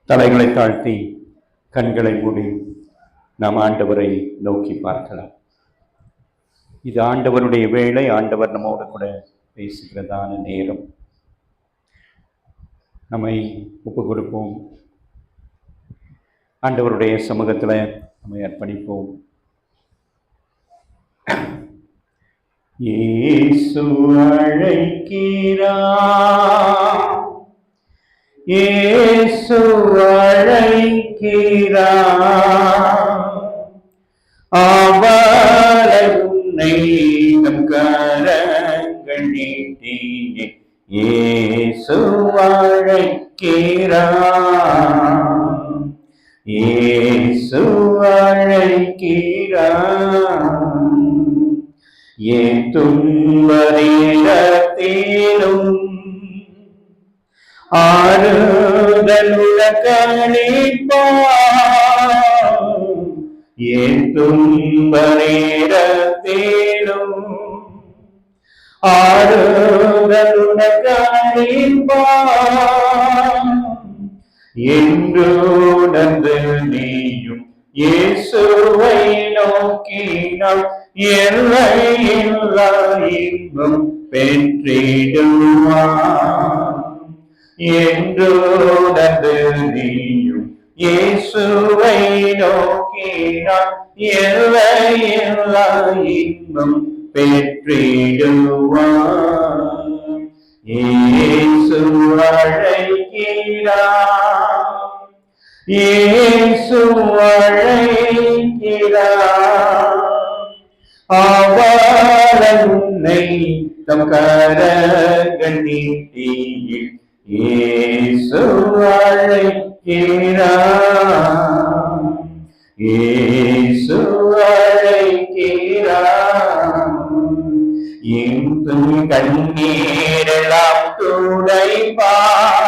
தலைகளை தாழ்த்தி கண்களை மூடி நாம் ஆண்டவரை நோக்கி பார்க்கலாம். இது ஆண்டவருடைய வேளை. ஆண்டவர் நம்மோடு கூட பேசுகிறதான நேரம். நம்மை ஒப்பு கொடுப்போம். ஆண்டவருடைய சமூகத்தில் நம்மை அர்ப்பணிப்போம். இயேசு அழைக்கிறார், இயேசு அழைக்கிறார், அவரை உன்னை நம் கரங்கள் நீட்டி இயேசு அழைக்கிறார், இயேசு அழைக்கிறார். என் துன்ப நேரத்திலும் ஆறுதலுடனளிப்பார், என் துன்ப நேரத்திலும் ஆறுதலுடனளிப்பார். என்று உணர்ந்து நீயும் இயேசுவை நோக்கினால் எல்லையில்லா இன்பம் பெற்றிடுவார். என்று உணர்ந்து நீயும் இயேசுவை நோக்கினால் எல்லையில்லா இன்பம் பெற்றிடுவார். இயேசு அழைக்கிறார், இயேசு அழைக்கிறார், அவரை உன்னை தம் கரங்கள் நீட்டி இயேசு அழைக்கிறார், இயேசு அழைக்கிறார். இன்றும் கண்ணீரெல்லாம் துடைப்பார்,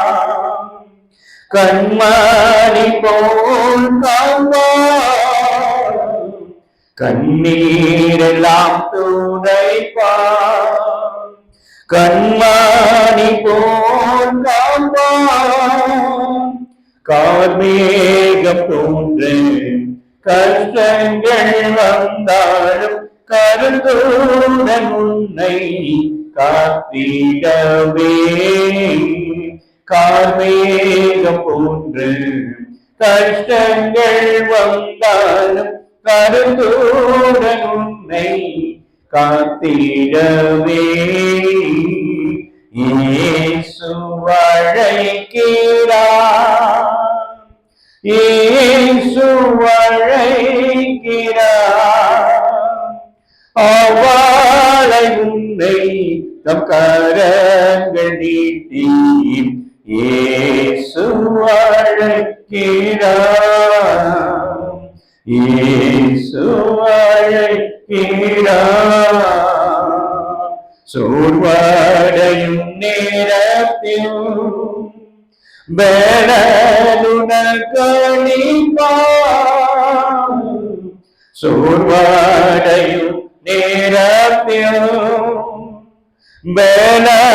கண்மணி போல் காப்பார், கண்ணீரெல்லாம் துடைப்பார், கண்மணி போல் காப்பார். கார்மேகம் போன்று கஷ்டங்கள் வந்தாலும் கருத்துடன் உன்னை காத்திடவே, கார்மேகம் போன்று கஷ்டங்கள் வந்தாலும் கருத்துடன் உன்னை காத்திடவே. இயேசு அழைக்கிறார், இயேசு அழைக்கிறார், அவரை உன்னை தம் கரங்கள் நீட்டி இயேசு அழைக்கிறார், இயேசு அழைக்கிறார். சோர்வடையும் நேரத்தில் பலனுணர்களிப்பார், சோர்வடையும் நேரத்தில் பலனுணர்களிப்பார்,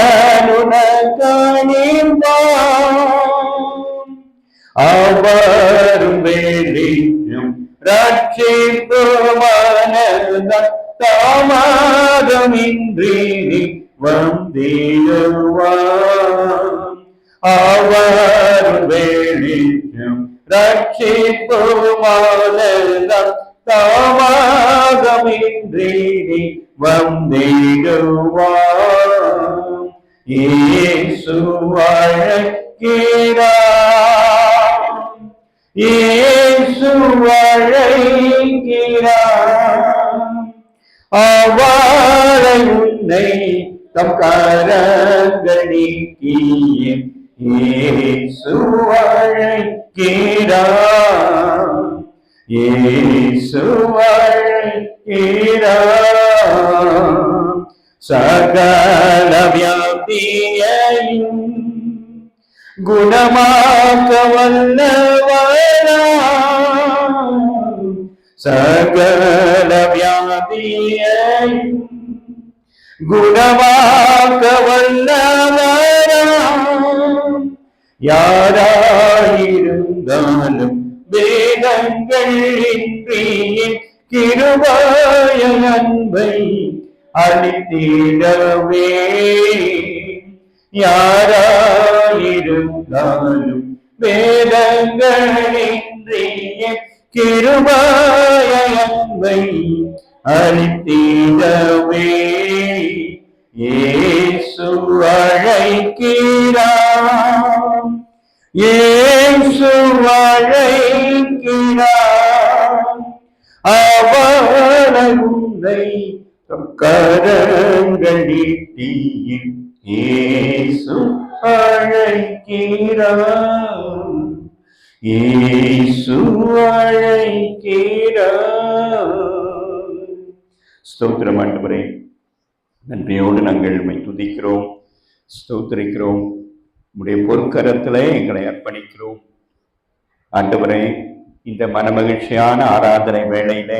அவரும் வெளியும் ரட்சிப்பு மனதால் தாமதமின்றி வந்திடுவார், அவரும் வெளியும் ரட்சிப்பு மனதால் தாமதமின்றி வந்திடுவார். இயேசு அழைக்கிறார், இயேசு அழைக்கிறார், அவரை உன்னை தம் கரங்கள் நீட்டி இயேசு அழைக்கிறார், இயேசு அழைக்கிறார். சகல வியாதியையும் குணமாக்க வல்லவராம், சகல வியாதியையும் குணமாக்க வல்லவராம். யாராயிரு இருந்தாலும் வேதங்கள் இன்றியின் கிருபாய அன்பை அளித்திடவே. யாராயிருந்தாலும் வேதங்களின்றிய கிருபாய அன்பை அளித்திடவே. இயேசு அழைக்கிறார், இயேசு அழைக்கிறார், அவனை உன்னை கரங்கள் நீட்டியில் இயேசு அழைக்கிறார், இயேசு அழைக்கிறார். ஸ்தோத்திரம் ஆண்டவரே, நன்றியோடு நாங்கள் உம்மை துதிக்கிறோம், ஸ்தோத்திரிக்கிறோம். உம்முடைய பொற்கரத்திலே எங்களை அர்ப்பணிக்கிறோம் ஆண்டவரே. இந்த மனமகிழ்ச்சியான ஆராதனை வேளையில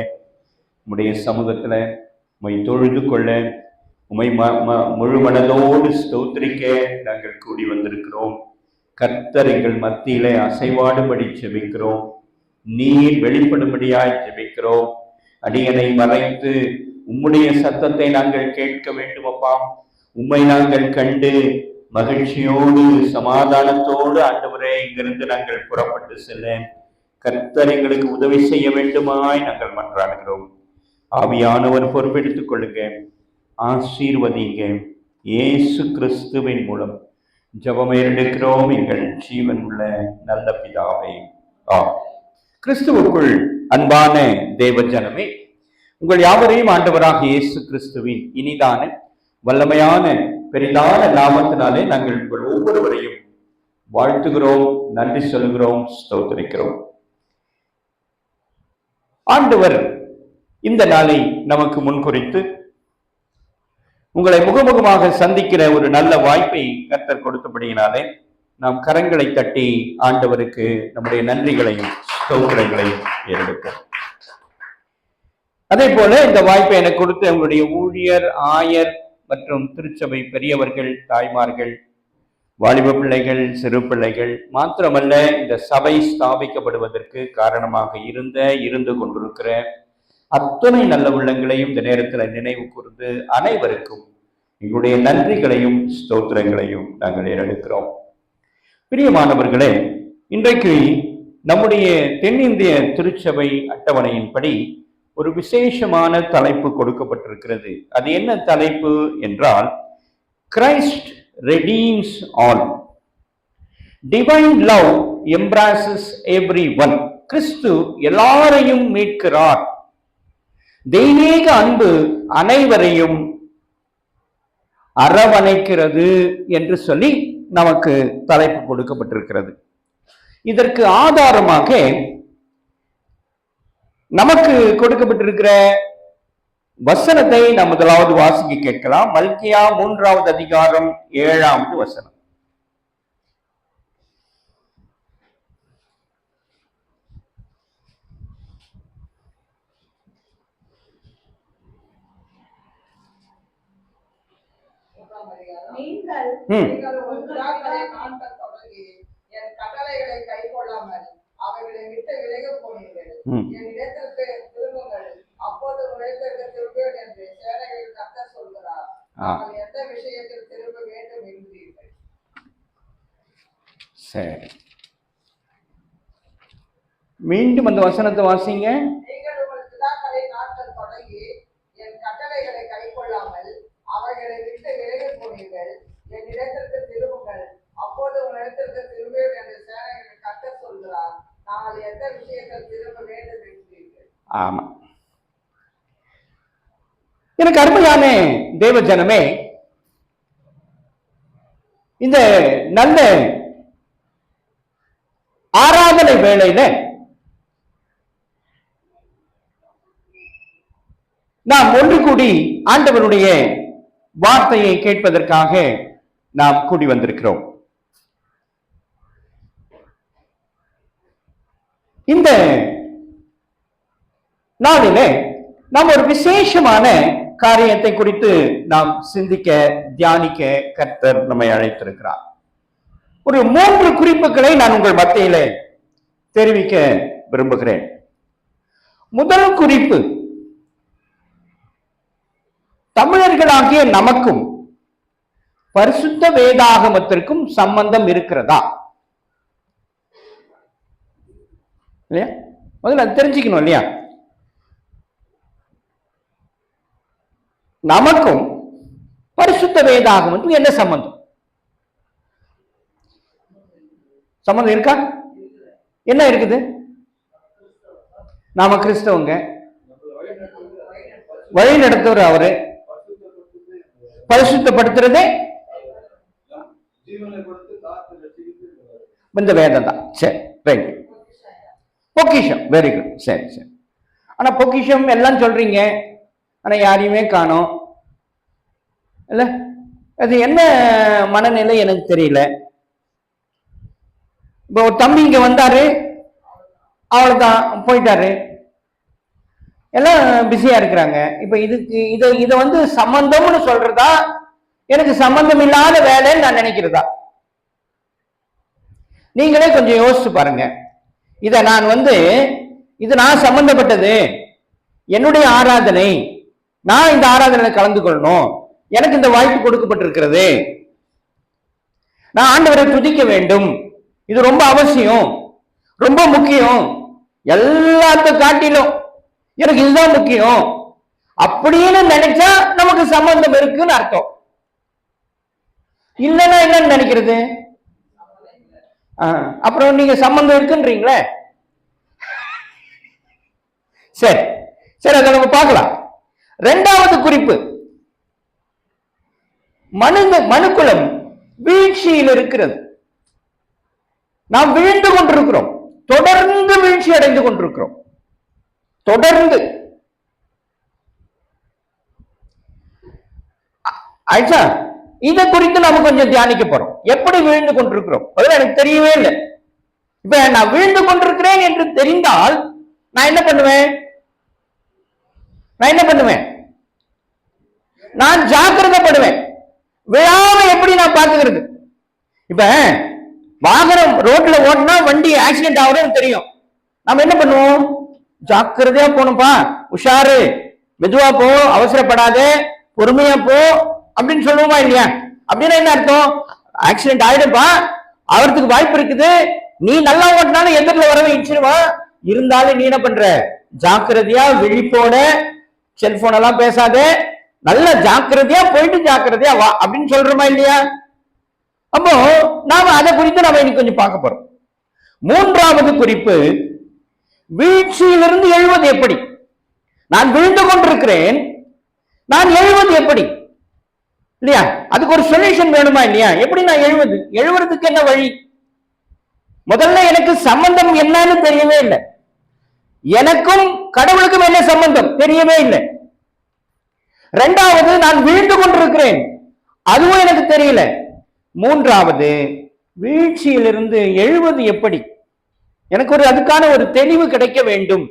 உம்முடைய சமூகத்துல உம்மை தொழுது கொள்ள, உம்மை முழு மனதோடு ஸ்தோத்திரிக்க நாங்கள் கூடி வந்திருக்கிறோம். கர்த்தர் எங்கள் மத்தியிலே அசைவாடுபடி ஜெபிக்கிறோம், நீர் வெளிப்படும்படியாய் ஜெபிக்கிறோம். அடியனை மறைத்து உம்முடைய சத்தத்தை நாங்கள் கேட்க வேண்டும் அப்பா. உம்மை நாங்கள் கண்டு மகிழ்ச்சியோடு சமாதானத்தோடு ஆண்டவரே இங்கிருந்து நாங்கள் புறப்பட்டு செல்ல கர்த்தர் எங்களுக்கு உதவி செய்ய வேண்டுமாய் நாங்கள் மன்றாடுகிறோம். ஆவியானவர் பொறுப்பெடுத்துக் கொள்ளுங்க, ஆசீர்வதிங்க. இயேசு கிறிஸ்துவின் மூலம் ஜெபம் எடுக்கிறோம் எங்கள் ஜீவன் உள்ள நல்ல பிதாவே. கிறிஸ்துவுக்குள் அன்பான தேவ ஜனமே, உங்கள் யாவரையும் ஆண்டவராக இயேசு கிறிஸ்துவின் இனிதான வல்லமையான பெரிதான நாமத்தினாலே நாங்கள் உங்கள் ஒவ்வொருவரையும் வாழ்த்துகிறோம், நன்றி சொல்கிறோம், ஸ்தோத்திரிக்கிறோம். ஆண்டவர் இந்த நாளை நமக்கு முன்குறித்து உங்களை முகமுகமாக சந்திக்கிற ஒரு நல்ல வாய்ப்பை கர்த்தர் கொடுத்தபடியினாலே நாம் கரங்களை தட்டி ஆண்டவருக்கு நம்முடைய நன்றிகளையும் ஸ்தோத்திரங்களையும் ஏறெடுப்போம். அதே போல இந்த வாய்ப்பை எனக்கு கொடுத்து உங்களுடைய ஊழியர், ஆயர் மற்றும் திருச்சபை பெரியவர்கள், தாய்மார்கள், வாலிப பிள்ளைகள், சிறு பிள்ளைகள் மாத்திரமல்ல, இந்த சபை ஸ்தாபிக்கப்படுவதற்கு காரணமாக இருந்து கொண்டிருக்கிற அத்தனை நல்ல உள்ளங்களையும் இந்த நேரத்தில் நினைவு கூர்ந்து அனைவருக்கும் எங்களுடைய நன்றிகளையும் ஸ்தோத்திரங்களையும் நாங்கள் ஏறெடுக்கிறோம். பிரியமானவர்களே, இன்றைக்கு நம்முடைய தென்னிந்திய திருச்சபை அட்டவணையின்படி ஒரு விசேஷமான தலைப்பு கொடுக்கப்பட்டிருக்கிறது. அது என்ன தலைப்பு என்றால், Christ redeems all. Divine love embraces everyone. கிறிஸ்து எல்லாரையும் மீட்கிறார். தெய்வீக அன்பு அனைவரையும் அரவணைக்கிறது என்று சொல்லி நமக்கு தலைப்பு கொடுக்கப்பட்டிருக்கிறது. இதற்கு ஆதாரமாக நமக்கு கொடுக்கப்பட்டிருக்கிற வசனத்தை நாம் முதலாவது வாசிக்க கேட்கலாம். மல்கியா 3வது அதிகாரம் 7வது வசனம். நீங்கள் என் கட்டளைகளை கைக்கொள்ளாமல் அவைகளை விட்டு விலக போனீர்கள். என் இடத்திற்கு திரும்புங்கள், அப்போது உழைத்திற்கு திரும்புவேன் என்று சேனைகளின் கர்த்தர் சொல்கிறார். நாங்கள் எந்த விஷயத்தில் திரும்ப வேண்டும் என்கிறீர்கள்? சரி, மீண்டும் அந்த வசனத்தை வாசிங்க. நீங்கள் உங்கள் பிதாக்களின் நாட்கள் தொடங்கி என் கட்டளைகளை கைக்கொள்ளாமல் அவைகளை விட்டு விலகி போனீர்கள். என் இடத்திற்கு திரும்புங்கள், அப்போது உங்கள் இடத்திற்கு திரும்புவேன் என்று சேனைகளின் கர்த்தர் சொல்கிறார். நாங்கள் எந்த விஷயத்தில் திரும்ப வேண்டும் என்கிறீர்கள்? ஆமா, எனக்கு அருமையான தேவ ஜனமே, இந்த நல்ல ஆராதனை வேளையில நாம் ஒன்று கூடி ஆண்டவருடைய வார்த்தையை கேட்பதற்காக நாம் கூடி வந்திருக்கிறோம். இந்த நாளிலே நாம் ஒரு விசேஷமான காரியத்தை குறித்து நாம் சிந்திக்க, தியானிக்க கர்த்தர் நம்மை அழைத்திருக்கிறார். ஒரு 3 குறிப்புகளை நான் உங்கள் மத்தியிலே தெரிவிக்க விரும்புகிறேன். முதல் குறிப்பு, தமிழர்களாகிய நமக்கும் பரிசுத்த வேதாகமத்திற்கும் சம்பந்தம் இருக்கிறதா இல்லையா? முதல்ல அது தெரிஞ்சுக்கணும் இல்லையா? நமக்கும் பரிசுத்த வேதாகமத்துக்கும் என்ன சம்பந்தம்? சம்பந்தம் இருக்கா? என்ன இருக்குது? நாம கிறிஸ்தவங்க, வழி நடத்துவர் அவரு, பரிசுத்தப்படுத்துறதே இந்த வேதம் தான். சரி, ரைட். பொக்கிஷம், வெரி குட். சரி சரி. ஆனா பொக்கிஷம் எல்லாம் சொல்றீங்க, ஆனா யாரையுமே காணோம் இல்ல. அது என்ன மனநிலை எனக்கு தெரியல. இப்போ ஒரு தம்பி இங்க வந்தாரு, அவ்வளவுதான், போயிட்டாரு, எல்லாம் பிஸியா இருக்கிறாங்க. இப்ப இதுக்கு இதை வந்து சம்பந்தம்னு சொல்றதா, எனக்கு சம்பந்தம் இல்லாத வேலைன்னு நான் நினைக்கிறதா? நீங்களே கொஞ்சம் யோசிச்சு பாருங்க. இது நான் சம்பந்தப்பட்டது, என்னுடைய ஆராதனை, நான் இந்த ஆராதனையில கலந்து கொள்ளணும், எனக்கு இந்த வாய்ப்பு கொடுக்கப்பட்டிருக்கிறது, நான் ஆண்டவரை துதிக்க வேண்டும், இது ரொம்ப அவசியம், ரொம்ப முக்கியம், எல்லாத்த காட்டிலும் எனக்கு இதுதான் முக்கியம் அப்படின்னு நினைச்சா நமக்கு சம்பந்தம் இருக்குன்னு அர்த்தம். இல்லைன்னா என்னன்னு நினைக்கிறது? அப்புறம் நீங்க சம்பந்தம் இருக்குன்றீங்களே. சரி சரி, அதை நம்ம பார்க்கலாம். இரண்டாவது குறிப்பு, மனுக்குலம் வீழ்ச்சியில் இருக்கிறது. நாம் வீழ்ந்து கொண்டிருக்கிறோம், தொடர்ந்து வீழ்ச்சி அடைந்து கொண்டிருக்கிறோம், தொடர்ந்து. ஆயிடுச்சா? இதை குறித்து நாம கொஞ்சம் தியானிக்க போறோம். எப்படி வீழ்ந்து கொண்டிருக்கிறோம் அதெல்லாம் எனக்கு தெரியவே இல்லை. இப்ப நான் வீழ்ந்து கொண்டிருக்கிறேன் என்று தெரிந்தால் நான் என்ன பண்ணுவேன்? நான் ஜாக்கிரதைப்படுவேன். விழாம எப்படி நான் பாத்துக்கிறது? இப்ப வாகனம் ரோட்ல ஓட்டினா வண்டி ஆக்சிடென்ட் ஆகுதுன்னு தெரியும், நம்ம என்ன பண்ணுவோம்? ஜாக்கிரதையா போகணும்பா, உஷாரு, மெதுவா போ, அவசரப்படாத, பொறுமையா போ அப்படின்னு சொல்லுவோமா இல்லையா? அப்படின்னா என்ன அர்த்தம்? ஆக்சிடென்ட் ஆயிடும்பா, அவருக்கு வாய்ப்பு இருக்குது, நீ நல்லா ஓட்டினாலும் எதிரில் வரவே இடிச்சிருவான், இருந்தாலும் நீ என்ன பண்ற? ஜாக்கிரதையா, விழிப்போட, செல்போன் எல்லாம் பேசாத, நல்ல ஜாக்கிரதையா போயிட்டு ஜாக்கிரதையா வா அப்படின்னு சொல்றோமா இல்லையா? அப்போ நாம அதை குறித்து நாம இன்னைக்கு கொஞ்சம் பார்க்க போறோம். மூன்றாவது குறிப்பு, வீழ்ச்சியிலிருந்து எழுவது எப்படி? நான் வீழ்ந்து கொண்டிருக்கிறேன், நான் எழுவது எப்படி இல்லையா? அதுக்கு ஒரு சொல்யூஷன் வேணுமா இல்லையா? எப்படி நான் எழுவதுக்கு என்ன வழி? முதல்ல எனக்கு சம்பந்தம் என்னன்னு தெரியவே இல்லை. எனக்கும் கடவுளுக்கும் என்ன சம்பந்தம் தெரியவே இல்லை. இரண்டாவது, நான் வீழ்ந்து கொண்டிருக்கிறேன், அதுவும் எனக்கு தெரியல. மூன்றாவது, வீழ்ச்சியிலிருந்து எழுவது எப்படி? எனக்கு அதுக்கான ஒரு தெளிவு கிடைக்க வேண்டும்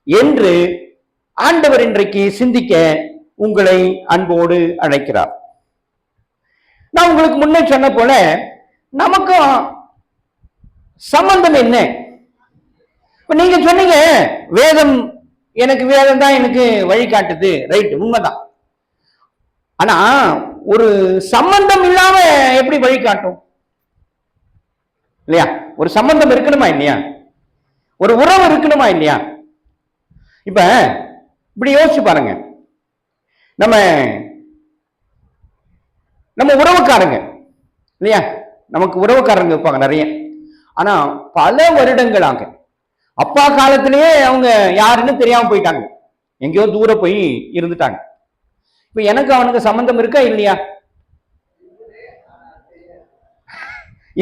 என்று ஆண்டவர் இன்றைக்கு சிந்திக்க உங்களை அன்போடு அழைக்கிறார். நான் உங்களுக்கு முன்னே சொன்ன போல நமக்கும் சம்பந்தம் என்ன? இப்ப நீங்க சொன்னீங்க வேதம் தான் எனக்கு வழிகாட்டுது, ரைட், உண்மைதான். ஆனா ஒரு சம்பந்தம் இல்லாம எப்படி வழிகாட்டும் இல்லையா? ஒரு சம்பந்தம் இருக்கணுமா இல்லையா? ஒரு உறவு இருக்கணுமா இல்லையா? இப்ப இப்படி யோசிச்சு பாருங்க. நம்ம உறவுக்காரங்க இல்லையா? நமக்கு உறவுக்காரங்க இருப்பாங்க நிறைய. ஆனா பல வருடங்களாக அப்பா காலத்திலேயே அவங்க யாருன்னு தெரியாம போயிட்டாங்க, எங்கேயோ தூர போய் இருந்துட்டாங்க. இப்ப எனக்கு அவனுக்கு சம்பந்தம் இருக்கா இல்லையா?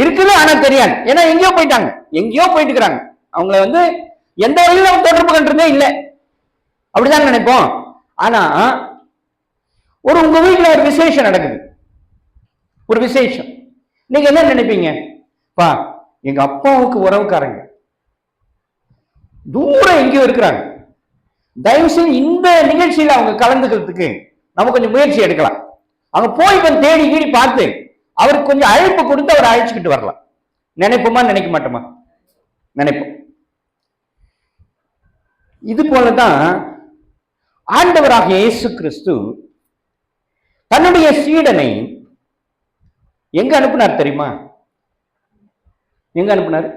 இருக்குது, ஆனா தெரியாது. ஏன்னா எங்கேயோ போயிட்டாங்க, எங்கேயோ போயிட்டு இருக்கிறாங்க. அவங்கள எந்த வழியில நம்ம தொடர்பு கண்டதே இல்லை, அப்படிதான் நினைப்போம். ஆனா உங்க வீட்டுல ஒரு விசேஷம் நடக்குது, ஒரு விசேஷம். நீங்க என்ன நினைப்பீங்க? பா, எங்க அப்பாவுக்கு உறவுக்காரங்க தூரம் எங்கேயோ இருக்கிறாங்க, தயவு செஞ்சு இந்த நிகழ்ச்சியில அவங்க கலந்துக்கிறதுக்கு நம்ம கொஞ்சம் முயற்சி எடுக்கலாம். அவங்க போய் கொஞ்சம் தேடி கீடி பார்த்து அவருக்கு கொஞ்சம் அழைப்பு கொடுத்து அவரை அழைச்சுக்கிட்டு வரலாம். நினைப்போமா? நினைக்க மாட்டோமா? நினைப்போம். இது போலதான் ஆண்டவராக இயேசு கிறிஸ்து தன்னுடைய சீடனை எங்க அனுப்பினார் தெரியுமா? எங்க அனுப்பினார்?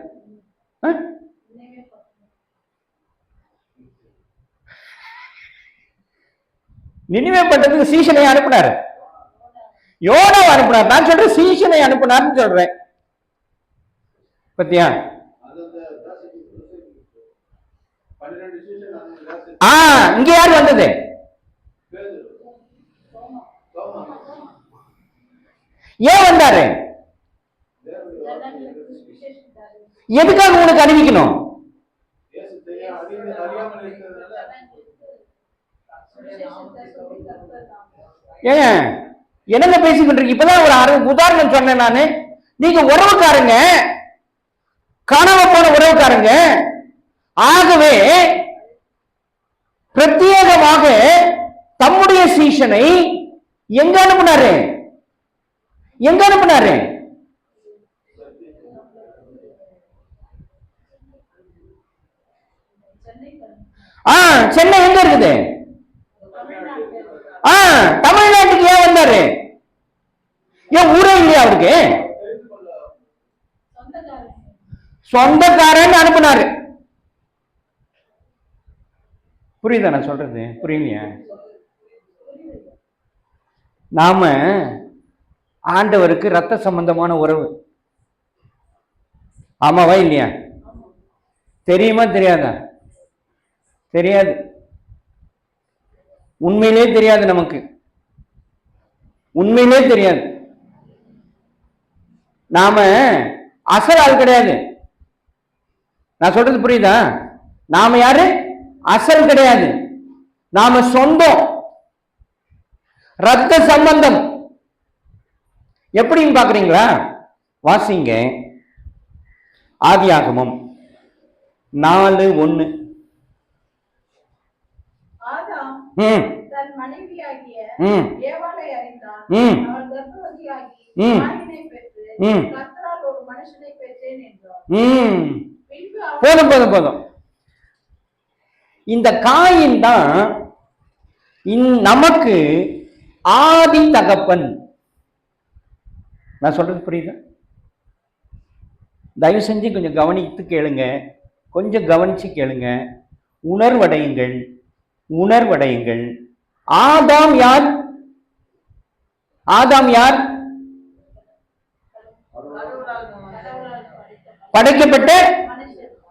நினிவே பட்டணத்துக்கு சீசனை அனுப்பினார், யோனாவை அனுப்பினார். நான் சொல்றேன் சீசனை அனுப்பினார்னு சொல்றேன். பத்தியா? இங்க யார் வந்தது? ஏன் வந்தாரு? எதுக்காக உனக்கு அறிவிக்கணும்? ஏன் என்னங்க பேசிக்கிட்டு இருக்கு? இப்பதான் ஒரு உதாரணம் சொன்னேன் நானு. நீங்க உறவுக்காரங்க, காணாம போன உறவுக்காரங்க. ஆகவே பிரத்யேகமாக தம்முடைய சீஷனை எங்க அனுப்பினாரு? எங்க அனுப்பினாரு? சென்னை எங்க இருக்குது? தமிழ்நாட்டுக்கு ஏன் வந்தாரு? ஏன் ஊரே இல்லையா அவருக்கு? சொந்தக்காரன் அனுப்பினாரு. புரியுதா நான் சொல்றது? புரியலையா? நாம ஆண்டவருக்கு ரத்த சம்பந்தமான உறவு. ஆமாவா இல்லையா? தெரியுமா தெரியாதா? தெரியாது. உண்மையிலே தெரியாது. நமக்கு உண்மையிலே தெரியாது. நாம அசல் ஆள் கிடையாது. நான் சொல்றது புரியுதா? நாம யாரு? அசல் கிடையாது. நாம சொந்தம், ரத்த சம்பந்தம். எப்படின்னு பாக்குறீங்களா? வாசிங்க ஆதியாகமம் 4:1. தன் மனைவியாகிய ஏவாளை அறிந்தான். அவள் கர்ப்பவதியாகி காயினை பெற்று கர்த்தரால் ஒரு மனுஷனை பெற்றேன் என்றார். போதும் போதும் போதும். இந்த காயின் தான் நமக்கு ஆதி தகப்பன். நான் சொல்றது புரியுதா? தயவு செஞ்சு கொஞ்சம் கவனித்து கேளுங்க, கொஞ்சம் கவனிச்சு கேளுங்க, உணர்வடையுங்கள், உணர்வடையுங்கள். ஆதாம் யார்? ஆதாம் யார்? படைக்கப்பட்ட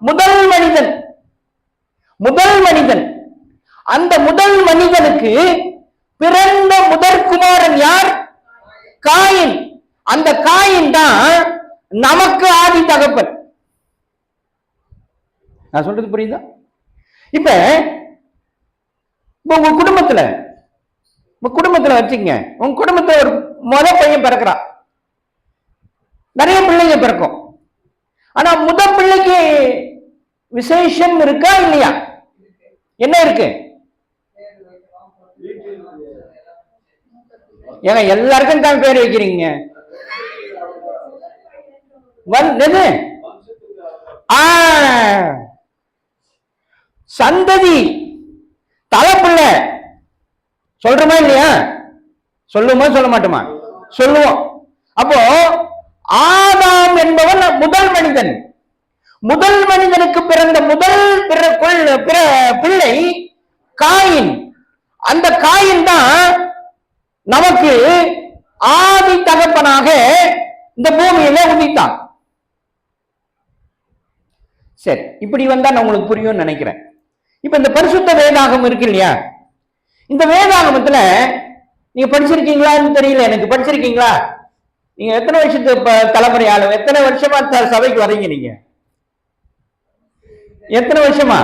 முதல் மனிதன். முதல் மனிதன். அந்த முதல் மனிதனுக்கு பிறந்த முதற்குமாரன் யார்? காயின். அந்த காயின் தான் நமக்கு ஆதி தகப்பன். நான் சொல்றது புரியுதா? இப்ப உங்க குடும்பத்துல வச்சுங்க, உங்க குடும்பத்துல ஒரு முத பையன் பிறக்கிறான். நிறைய பிள்ளைங்க பிறக்கும். ஆனா முதல் பிள்ளைக்கு விசேஷம் இருக்கா இல்லையா? என்ன இருக்கு? ஏங்க எல்லாருக்கும் தான் பேர் வைக்கிறீங்க. சந்ததி தலைப்பிள்ளை சொல்றோமா இல்லையா? சொல்லுமா சொல்ல மாட்டோமா? சொல்லுவோம். அப்போ ஆதாம் என்பவன் முதல் மனிதன். முதல் மனிதனுக்கு பிறந்த முதல் பிள்ளை காயின். அந்த காயின் தான் நமக்கு ஆதி தகப்பனாக இந்த பூமியில உதித்தான். சரி, இப்படி வந்தா நான் உங்களுக்கு புரியும் நினைக்கிறேன். இப்ப இந்த பரிசுத்த வேதாகம் இருக்கு இல்லையா? இந்த வேதாகமத்துல நீங்க படிச்சிருக்கீங்களான்னு தெரியல எனக்கு. படிச்சிருக்கீங்களா? நீங்க எத்தனை வருஷத்து தலைமுறை ஆளு? எத்தனை வருஷமா சபைக்கு வரீங்க? நீங்க எத்தனை வருஷமா?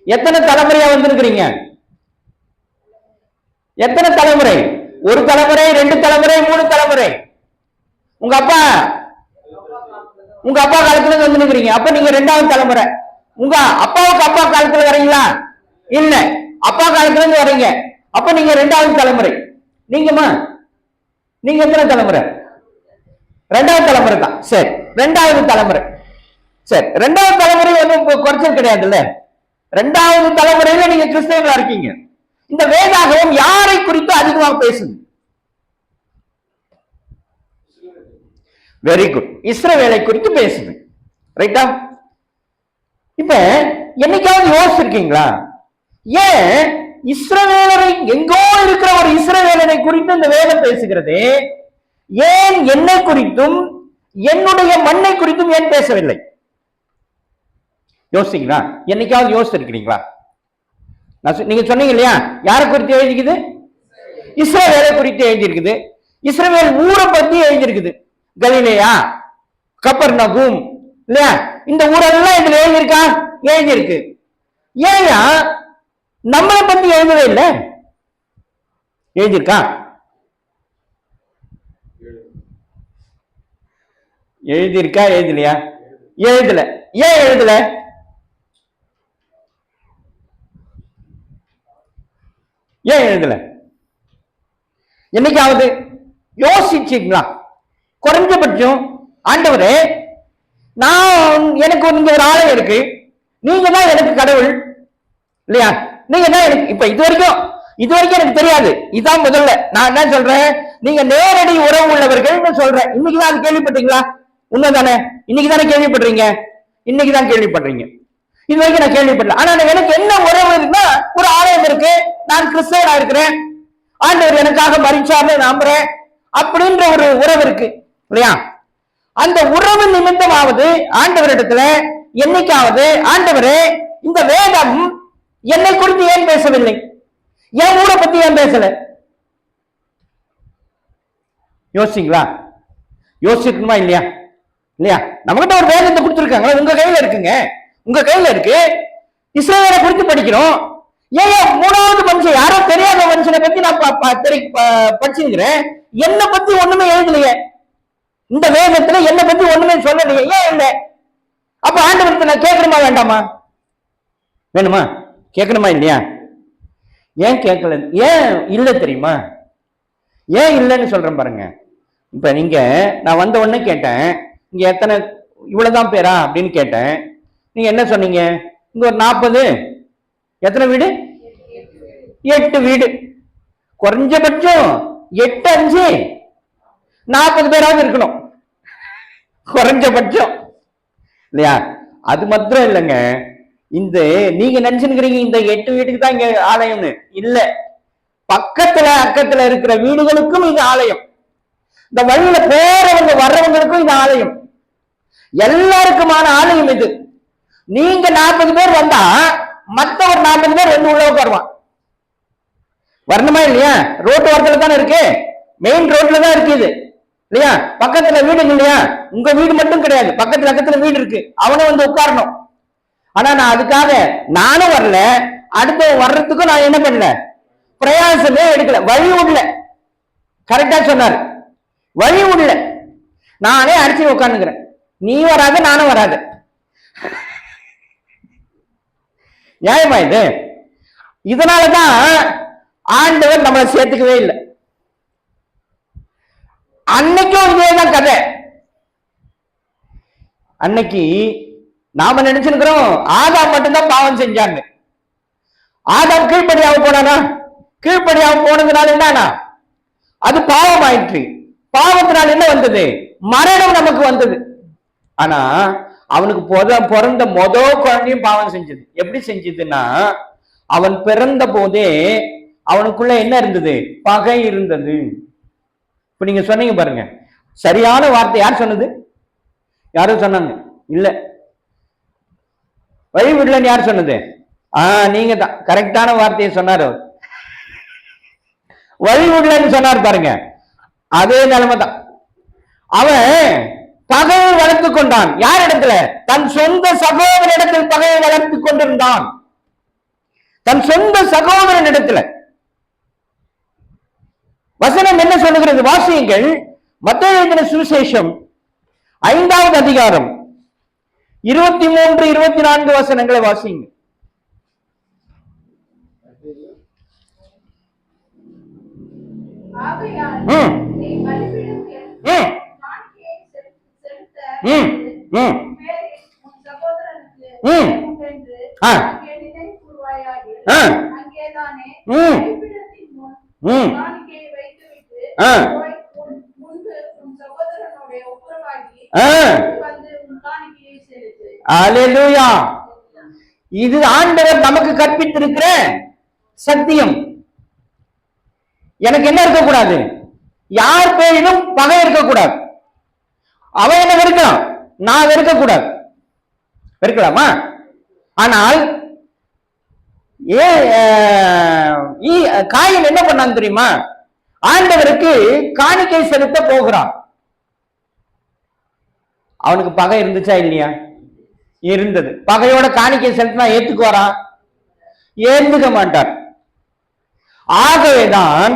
எத்தனை தலைமுறையா வந்திருக்கிறீங்க? எத்தனை தலைமுறை? ஒரு தலைமுறை, 2 தலைமுறை, 3 தலைமுறை? உங்க அப்பா காலத்துல வந்துருக்கிறீங்க. அப்ப நீங்க 2வது தலைமுறை. உங்க அப்பாவுக்கு அப்பா காலத்துல வரீங்களா? இல்ல, அப்பா காலத்துல இருந்து வரீங்க. அப்ப நீங்க 2வது தலைமுறை. நீங்கம்மா நீங்க எத்தனை தலைமுறை? 2வது தலைமுறை தான். சரி, 2வது தலைமுறை. சரி, 2வது தலைமுறை ஒன்றும் குறைச்சல் கிடையாதுல்ல. இரண்டாவது தலைமுறையில நீங்க கிறிஸ்தவர்களா இருக்கீங்க. இந்த வேதாகமம் யாரை குறித்து அதிகமாக பேசுது? வெரி குட், இஸ்ரவேலை குறித்து பேசுது. ரைட்டா? இப்ப என்னைக்காவது யோசிச்சிருக்கீங்களா, ஏன் இஸ்ரவேலரை, எங்கோ இருக்கிற ஒரு இஸ்ரவேலரை குறித்து இந்த வேதம் பேசுகிறது, ஏன் என்னை குறித்தும் என்னுடைய மண்ணை குறித்தும் ஏன் பேசவில்லை? யோசிங்களா? என்னைக்காவது யோசிச்சிருக்கிறீங்களா? நீங்க சொன்னீங்க இல்லையா, யாரை குறித்து எழுதிக்குது? இஸ்ரவேலை குறித்து எழுதியிருக்குது. இஸ்ரவேல் ஊரை பத்தி எழுதியிருக்குது. கலிலேயா, கப்பர்நகூம் இல்லையா, இந்த ஊரெல்லாம் இதுல எழுதியிருக்கா? எழுதியிருக்கு. ஏயா நம்மளை பத்தி எழுதவே இல்லை? எழுதியிருக்கா? எழுதியிருக்கா? எழுதலையா? எழுதல. ஏன் எழுதல? ஏன் எழுதல? என்னைக்காவது யோசிச்சீங்களா? குறைஞ்சபட்சம் ஆண்டவரே, நான் எனக்கு இங்க ஒரு ஆலயம் இருக்கு, நீங்க தான் எனக்கு கடவுள் இல்லையா, நீங்க தான் எனக்கு, இப்ப இது வரைக்கும் எனக்கு தெரியாது, இதான் முதல்ல நான் என்ன சொல்றேன், நீங்க நேரடி உறவு உள்ளவர்கள் சொல்றேன். இன்னைக்குதான் அது கேள்விப்பட்டீங்களா? உண்மைதானே? இன்னைக்கு தானே கேள்விப்படுறீங்க, இன்னைக்குதான் கேள்விப்படுறீங்க. இது வரைக்கும் நான் கேள்விப்படல. ஆனா எனக்கு என்ன உறவு இருக்குன்னா, ஒரு ஆலயம் இருக்கு, நான் கிறிஸ்தவனா இருக்கிறேன், ஆண்டவர் எனக்காக மரிச்சார்னு நம்புறேன், அப்படின்ற ஒரு உறவு இருக்கு இல்லையா? அந்த உறவு நிமித்தமாவது ஆண்டவரிடத்துல என்னைக்காவது, ஆண்டவரே இந்த வேதம் என்னை குறித்து ஏன் பேசவில்லை, என் ஊரை பத்தி ஏன் பேசல? யோசிங்களா? யோசிக்கணுமா இல்லையா? இல்லையா? நம்மகிட்ட ஒரு வேதத்தை கொடுத்துருக்காங்களா, உங்க கையில இருக்குங்க, உங்க கையில இருக்கு. இஸ்ரவேலை குறித்து படிக்கிறோம். ஏன் மூணாவது மனுஷன், யாரோ தெரியாத மனுஷனை பத்தி நான் படிச்சுக்கிறேன், என்னை பத்தி ஒண்ணுமே எழுதலையே, இந்த வேதத்துல என்னை பத்தி ஒண்ணுமே சொல்லலையே, ஏன் இல்லை? அப்ப ஆண்டவரத்தை நான் கேட்கணுமா வேண்டாமா? வேணுமா? கேட்கணுமா இல்லையா? ஏன் கேட்கல, ஏன் இல்லை தெரியுமா? ஏன் இல்லைன்னு சொல்றேன் பாருங்க. இப்ப நீங்க, நான் வந்த உடனே கேட்டேன், இங்க எத்தனை, இவ்வளவுதான் பேரா அப்படின்னு கேட்டேன். நீங்க என்ன சொன்னீங்க? இங்க ஒரு 40, எத்தனை வீடு? 8 வீடு. குறைஞ்சபட்சம் 8, 5, 40 பேராவது இருக்கணும், குறைஞ்சபட்சம் இல்லையா? அது மாத்திரம் இல்லைங்க, இந்த நீங்க நினைச்சுக்கிறீங்க இந்த 8 வீட்டுக்கு தான் இங்க ஆலயம்னு இல்ல, பக்கத்துல அக்கத்துல இருக்கிற வீடுகளுக்கும் இங்க ஆலயம், இந்த வழியில போறவங்க வர்றவங்களுக்கும் இந்த ஆலயம், எல்லாருக்குமான ஆலயம் இது. நீங்க 40 பேர் வந்தா மத்த ஒரு 40 பேர் வந்து உள்ள உட்காருவான். வரணுமா இல்லையா? ரோட்டு ஓரத்துல தானே இருக்கு, மெயின் ரோட்ல தான் இருக்கு இது இல்லையா? பக்கத்துல வீடு இல்லையா? உங்க வீடு மட்டும் கிடையாது, பக்கத்துல பக்கத்துல வீடு இருக்கு, அவனும் வந்து உட்காரணும். ஆனா நான் அதுக்காக நானும் வரல, அடுத்த வர்றதுக்கும் நான் என்ன பண்ணல, பிரயாசமே எடுக்கல, வழி விடல. கரெக்டா சொன்னாரு, வழி விடல, நானே அடிச்சு உட்காந்துக்கிறேன், நீ வராத நானும் வராது. நியாயமா இது? இதனாலதான் ஆண்டவர் நம்மளை சேர்த்துக்கவே இல்லை. அன்னைக்கும் இதேதான் கதை. அன்னைக்கு நாம நினைச்சிருக்கிறோம் ஆதாம் மட்டும்தான் பாவம் செஞ்சாங்க. ஆதாம் கீழ்ப்படியாக போனானா? கீழ்ப்படியாக போனதுனால என்னன்னா அது பாவம் ஆயிற்று. பாவத்தினால் என்ன வந்தது? மரணம் நமக்கு வந்தது. ஆனா அவனுக்கு பிறந்த குழந்தையும் பாவம் செஞ்சது. எப்படி செஞ்சதுன்னா, அவன் பிறந்த போதே அவனுக்குள்ள என்ன இருந்தது? பகை இருந்தது. இப்ப நீங்க சொன்னீங்க பாருங்க, சரியான வார்த்தை யார் சொன்னது? யாரும் சொன்னாங்க இல்ல, வழி விடலன்னு யார் சொன்னது? நீங்க தான் கரெக்டான வார்த்தையை சொன்னார். வழி விடலன்னு சொன்னார் பாருங்க, அதே நிலைமை தான். அவன் பகையை வளர்த்து கொண்டான். யார் இடத்துல? தன் சொந்த சகோதரனிடத்தில் பகையை வளர்த்து கொண்டிருந்தான். தன் சொந்த சகோதரன் இடத்துல. வசனம் என்ன சொல்லுகிறது? வாசியுங்கள். மத்தேயு எழுதின சுவிசேஷம் 5வது அதிகாரம் 23, 24 வசனங்களை வாசியுங்க. வந்து உன் காணிக்கையை செலுத்து. அல்லேலூயா. இது ஆண்டவர் நமக்கு கற்பித்திருக்கிற சத்தியம். எனக்கு என்ன இருக்கக்கூடாது? யார் பேரிலும் பகை இருக்கக்கூடாது. அவன் என்ன வெறுக்கலாம், நான் வெறுக்கக்கூடாது. வெறுக்கலாமா? ஆனால் காயின் என்ன பண்ணான்னு தெரியுமா? ஆண்டவருக்கு காணிக்கை செலுத்த போகிறான். அவனுக்கு பகை இருந்துச்சா இல்லையா? இருந்தது. பகையோட காணிக்கை செலுத்தினா ஏத்துக்குவாரா? ஏத்துக்க மாட்டார். ஆகவேதான்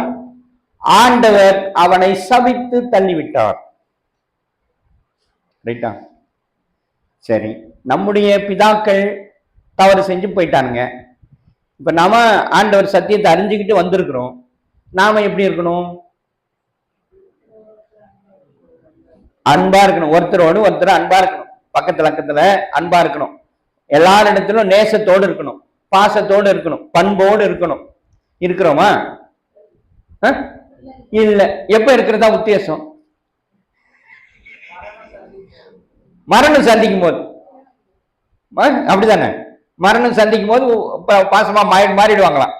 ஆண்டவர் அவனை சபித்து தள்ளிவிட்டார். ரைட்டா? சரி, நம்முடைய பிதாக்கள் தவறு செஞ்சு போயிட்டானுங்க. இப்ப நாம ஆண்டவர் சத்தியத்தை அறிஞ்சுக்கிட்டு வந்திருக்கிறோம். நாம எப்படி இருக்கணும்? அன்பா இருக்கணும். ஒருத்தரோடு ஒருத்தர் அன்பா இருக்கணும். பக்கத்துல அன்பா இருக்கணும். எல்லாரிடத்திலும் நேசத்தோடு இருக்கணும், பாசத்தோடு இருக்கணும், பண்போடு இருக்கணும். இருக்கிறோமா? இல்ல. எப்ப இருக்கிறதா உத்தேசம்? மரணம் சந்திக்கும் போது. அப்படிதானே? மரணம் சந்திக்கும் போது பாசமா மாறிடுவாங்களாம்.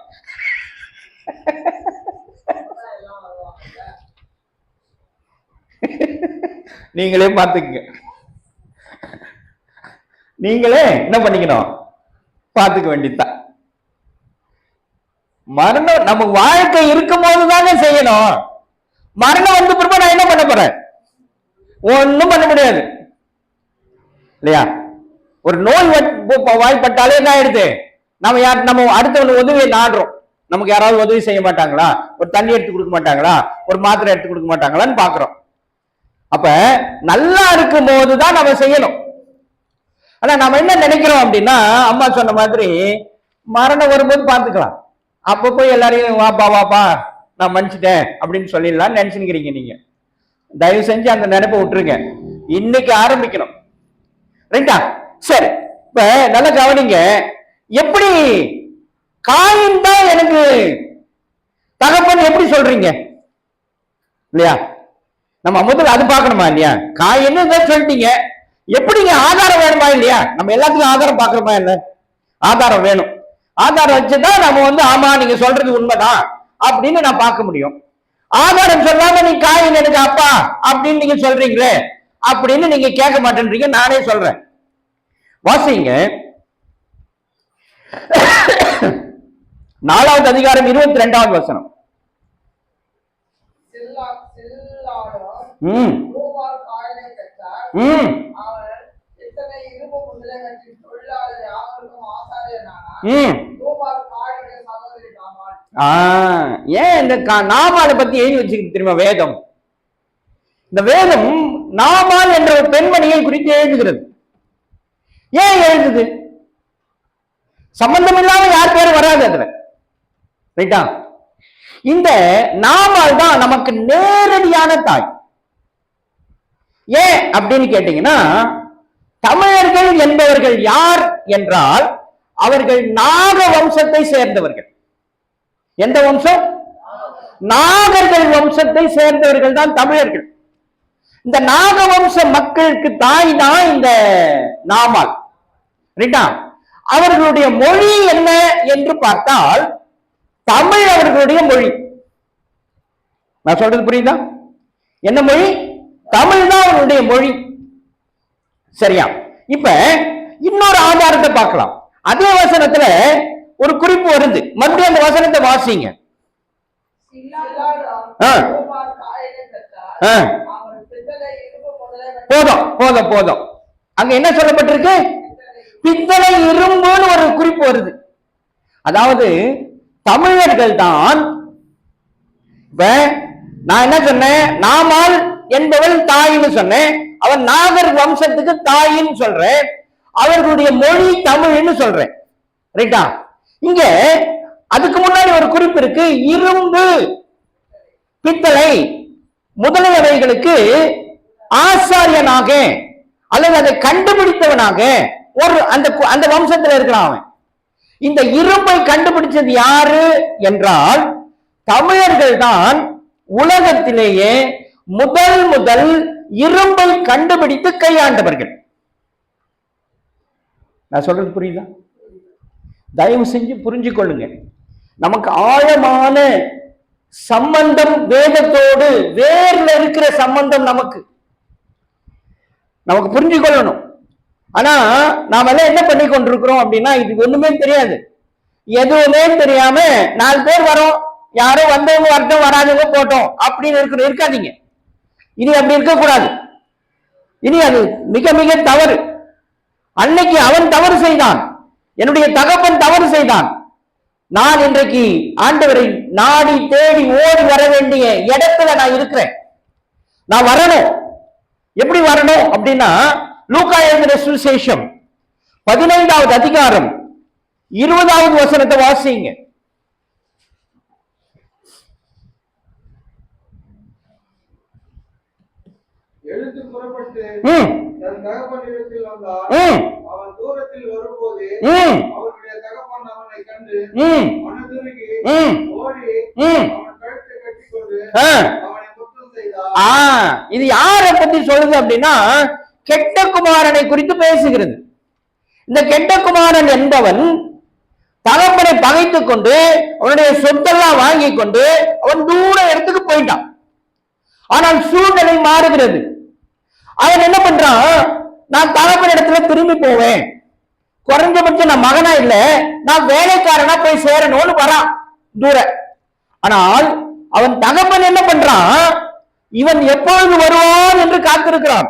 நீங்களே பார்த்துக்குங்க. நீங்களே என்ன பண்ணிக்கணும்? பார்த்துக்க வேண்டியதுதான். மரணம் நம்ம வாழ்க்கை இருக்கும் போதுதாங்க செய்யணும். மரணம் வந்து பிறகு நான் என்ன பண்ண போறேன்? ஒன்னும் பண்ண முடியாது இல்லையா? ஒரு நோய் வாய்ப்பட்டாலே என்ன ஆயிடுது? நம்ம அடுத்தவனுக்கு உதவி நாடுறோம். நமக்கு யாராவது உதவி செய்ய மாட்டாங்களா? ஒரு தண்ணி எடுத்து கொடுக்க மாட்டாங்களா? ஒரு மாத்திரை எடுத்து கொடுக்க மாட்டாங்களான்னு பாக்குறோம். அப்ப நல்லா இருக்கும் போதுதான் நம்ம செய்யணும். ஆனா நம்ம என்ன நினைக்கிறோம் அப்படின்னா, அம்மா சொன்ன மாதிரி மரணம் வரும்போது பார்த்துக்கலாம். அப்ப போய் எல்லாரையும் வாப்பா நான் மன்னிச்சிட்டேன் அப்படின்னு சொல்லிடலாம் நினைச்சுக்கிறீங்க நீங்க. தயவு செஞ்சு அந்த நினைப்பை விட்டுருங்க. இன்னைக்கு ஆரம்பிக்கணும். ரைட்டா? சரி, இப்ப நல்லா கவனிங்க. எப்படி காயின் தான் எனக்கு தகப்பன் எப்படி சொல்றீங்க இல்லையா? நம்ம முதல்ல அது பார்க்கணுமா இல்லையா? காயின்னு சொல்லிட்டீங்க, எப்படிங்க ஆதாரம் வேணுமா இல்லையா? நம்ம எல்லாத்துக்கும் ஆதாரம் பார்க்கணுமா இல்ல? ஆதாரம் வேணும். ஆதாரம் வச்சுதான் நம்ம ஆமா நீங்க சொல்றது உண்மைதான் அப்படின்னு நான் பார்க்க முடியும். ஆதாரம் சொல்லாம நீ காயின் எனக்கு அப்பா அப்படின்னு நீங்க சொல்றீங்களே அப்படின்னு நீங்க கேட்க மாட்டேன்றீங்க. நானே சொல்றேன், வாசிங்க. 4வது அதிகாரம் 22வது வசனம். ஏன் இந்த நாமாலை பத்தி எழுதி வச்சுக்கிட்டு தெரியுமா வேதம்? இந்த வேதம் நாமால் என்ற ஒரு பெண்மணியை குறித்து எழுதுகிறது. ஏன் எழுதுது? சம்பந்தம் இல்லாம யார் பேரும் வராது அதுல. ரைட்டா? இந்த நாமால் தான் நமக்கு நேரடியான தாய். ஏன் அப்படின்னு கேட்டீங்கன்னா, தமிழர்கள் என்பவர்கள் யார் என்றால் அவர்கள் நாக வம்சத்தை சேர்ந்தவர்கள். எந்த வம்சம்? நாகர்கள் வம்சத்தை சேர்ந்தவர்கள் தான் தமிழர்கள். இந்த நாக வம்ச மக்களுக்கு தாய் தான் இந்த நாமால். ரைட்டா? அவர்களுடைய மொழி என்ன என்று பார்த்தால் தமிழ் அவர்களுடைய மொழி. நான் சொல்றது புரியுதா? என்ன மொழி? தமிழ் தான் அவர்களுடைய மொழி. சரியா? இப்ப இன்னொரு ஆதாரத்தை பார்க்கலாம். அதே வசனத்துல ஒரு குறிப்பு வருது. மறுபடியும் அந்த வசனத்தை வாசிங்க. போதும் போதும். அங்க என்ன சொல்லப்பட்டிருக்கு? பித்தளை இரும்புன்னு ஒரு குறிப்பு வருது. அதாவது தமிழர்கள் தான். இப்ப நான் என்ன சொன்னேன்? நாமால் என்பவள் தாயின்னு சொன்னேன். அவன் நாகர் வம்சத்துக்கு தாயின்னு சொல்றேன். அவர்களுடைய மொழி தமிழ்னு சொல்றேன். ரைட்டா? இங்க அதுக்கு முன்னாடி ஒரு குறிப்பு இருக்கு. இரும்பு, பித்தளை முதலியவைகளுக்கு ஆசாரியனாக அல்லது அதை கண்டுபிடித்தவனாக ஒரு அந்த வம்சத்தில் இருக்கிறான் அவன். இந்த இரும்பை கண்டுபிடிச்சது யாரு என்றால் தமிழர்கள் தான். உலகத்திலேயே முதல் இரும்பை கண்டுபிடித்து கையாண்டவர்கள். நான் சொல்றது புரியுதா? தயவு செஞ்சு புரிஞ்சு கொள்ளுங்க. நமக்கு ஆழமான சம்பந்தம் வேதத்தோடு வேர்ல இருக்கிற சம்பந்தம் நமக்கு புரிஞ்சு கொள்ளணும். ஆனா நாம எல்லாம் என்ன பண்ணி கொண்டிருக்கிறோம் அப்படின்னா, இது ஒண்ணுமே தெரியாது, எதுவுமே தெரியாம 4 பேர் வரோம், யாரோ வந்தவங்க வரட்டும், வராதவங்க போட்டோம் அப்படின்னு இருக்காதீங்க. இனி அப்படி இருக்கக்கூடாது. இனி அது மிக மிக தவறு. அன்னைக்கு அவன் தவறு செய்தான், என்னுடைய தகப்பன் தவறு செய்தான். நான் இன்றைக்கு ஆண்டவரை நாடி தேடி ஓடி வர வேண்டிய இடத்துல நான் இருக்கிறேன். நான் வரணும். எப்படி வரணும் அப்படின்னா, லூக்கா எழுதின சுவிசேஷம் 15வது அதிகாரம் 20வது வசனத்தை வாசிங்க. எழுந்து புறப்பட்டு தன் தகப்பனிடத்தில் வந்தான். அவன் தூரத்தில் வரும்போது அவருடைய தகப்பன் அவனை கண்டு மனதுருகி ஓடி அவன் கழுத்தை கட்டிக்கொண்டு அவனை முத்தம் செய்தான். இது யாரை பத்தி சொல்லுது அப்படின்னா, கெட்ட குமாரனை குறித்து பேசுகிறது. இந்த கெட்ட குமாரன் என்பவன் தகப்பனை பகைத்துக் கொண்டு அவனுடைய சொத்தெல்லாம் வாங்கி கொண்டு அவன் தூர இடத்துக்கு போயிட்டான். ஆனால் சூழ்நிலை மாறுகிறது. அவன் என்ன பண்றான், நான் தகப்பன் இடத்துல திரும்பி போவேன், குறைஞ்சபட்சம் நான் மகனா இல்ல, நான் வேலைக்காரனா போய் சேரணும்னு வரான் தூர. ஆனால் அவன் தகப்பன் என்ன பண்றான், இவன் எப்பொழுது வருவான் என்று காத்திருக்கிறான்.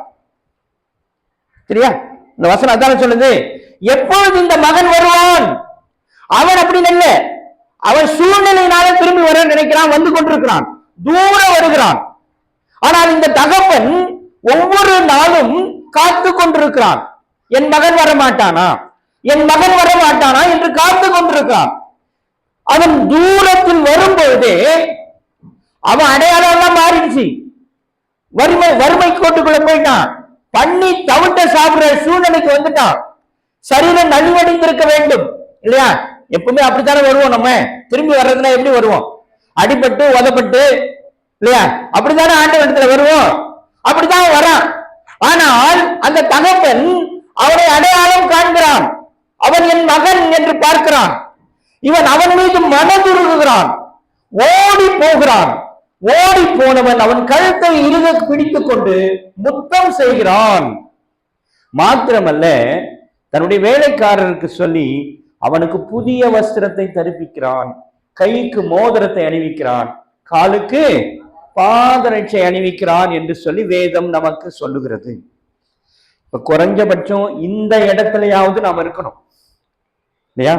சரியா? இந்த வசனம் அதான சொல்லுது, எப்பொழுது இந்த மகன் வருவான். அவன் அப்படி இல்ல, அவன் சூழ்நிலையினால திரும்பி வர நினைக்கிறான், வந்து கொண்டிருக்கிறான், தூரம் வருகிறான். ஆனால் இந்த தகப்பன் ஒவ்வொரு நாளும் காத்து கொண்டிருக்கிறான். என் மகன் வரமாட்டானா, என் மகன் வரமாட்டானா என்று காத்து கொண்டிருக்கிறான். அவன் தூரத்தில் வரும்பொழுதே அவன் அடையாளம் எல்லாம் மாறிடுச்சு. வறுமை கோட்டுக்குள்ள போயிட்டான், பண்ணி தவிட்ட சாப்பிடுற சூழ்நிலைக்கு வந்துட்டான். சரீரம் நலிவடைந்திருக்க வேண்டும் இல்லையா? எப்பவுமே அப்படித்தானே வருவோம். நம்ம திரும்பி வர்றதுன்னா எப்படி வருவோம்? அடிபட்டு உதப்பட்டு இல்லையா? அப்படித்தானே ஆண்டவரிடத்துல வருவோம். அப்படித்தான் வரான். ஆனால் அந்த தகப்பன் அவனை அடையாளம் காண்கிறான். அவன் என் மகன் என்று பார்க்கிறான். இவன் அவன் மீது மனதுருகுகிறான், ஓடி போகிறான். ஓடி போனவன் அவன் கழுத்தை இறுக பிடித்துக் கொண்டு முத்தம் செய்கிறான். மாத்திரமல்ல, தன்னுடைய வேலைக்காரருக்கு சொல்லி அவனுக்கு புதிய வஸ்திரத்தை தரிப்பிக்கிறான், கைக்கு மோதிரத்தை அணிவிக்கிறான், காலுக்கு பாதரட்சை அணிவிக்கிறான் என்று சொல்லி வேதம் நமக்கு சொல்லுகிறது. இப்ப குறைஞ்சபட்சம் இந்த இடத்துலயாவது நாம் இருக்கணும் இல்லையா?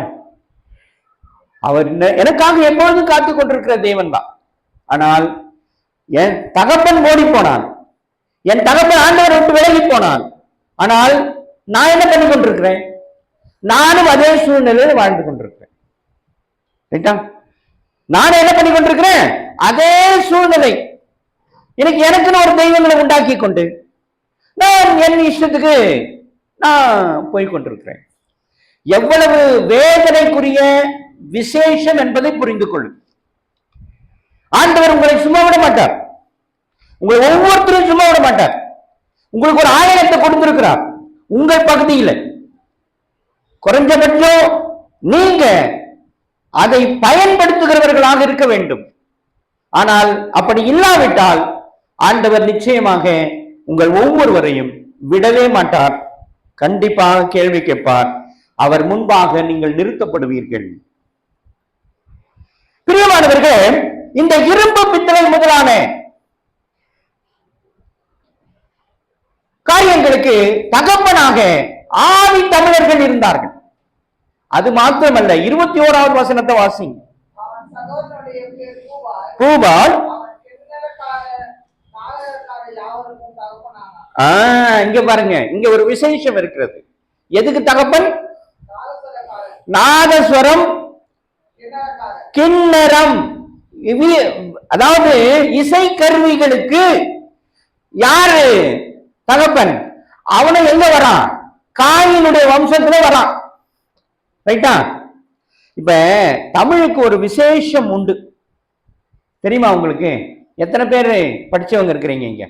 அவர் எனக்காக எப்பொழுதும் காத்து கொண்டிருக்கிற தேவன் தான். ஆனால் என் தகப்பன் ஓடி போனான், என் தகப்பன் ஆண்டவர் விட்டு விலகி போனான். ஆனால் நான் என்ன பண்ணி கொண்டிருக்கிறேன்? நானும் அதே சூழ்நிலையில் வாழ்ந்து கொண்டிருக்கிறேன். நானும் என்ன பண்ணி கொண்டிருக்கிறேன்? அதே சூழ்நிலை. எனக்குன்னு ஒரு தெய்வங்களை உண்டாக்கி கொண்டு நான் என் இஷ்டத்துக்கு நான் போய்கொண்டிருக்கிறேன். எவ்வளவு வேதனைக்குரிய விசேஷம் என்பதை புரிந்து கொள்ளும். ஆண்டவர் உங்களை சும்மா விட மாட்டார். உங்களை ஒவ்வொருத்தரும் சும்மா விட மாட்டார். உங்களுக்கு ஒரு ஆயனத்தை கொடுத்திருக்கிறார் உங்கள் பகுதியில். குறைஞ்சபட்சம் நீங்க அதை பயன்படுத்துகிறவர்களாக இருக்க வேண்டும். ஆனால் அப்படி இல்லாவிட்டால் ஆண்டவர் நிச்சயமாக உங்கள் ஒவ்வொருவரையும் விடவே மாட்டார். கண்டிப்பாக கேள்வி கேட்பார். அவர் முன்பாக நீங்கள் நிறுத்தப்படுவீர்கள். பிரியமானவர்களே, இந்த இரும்பு பித்தளை முதலான காரியங்களுக்கு தகப்பனாக ஆதி தமிழர்கள் இருந்தார்கள். அது மாத்திரமல்ல, 21வது வசனத்தை வாசிங்க. பூபால் இங்க பாருங்க, இங்க ஒரு விசேஷம் இருக்கிறது. எதுக்கு தகப்பன்? நாதஸ்வரம், கிண்ணறம், அதாவது இசை கருவிகளுக்கு யாரு தகப்பன்? அவனை எங்க வரான்? காயினுடைய வம்சத்துல வரான். ரைட்டா? இப்ப தமிழுக்கு ஒரு விசேஷம் உண்டு, தெரியுமா உங்களுக்கு? எத்தனை பேர் படிச்சவங்க இருக்கிறீங்க இங்க?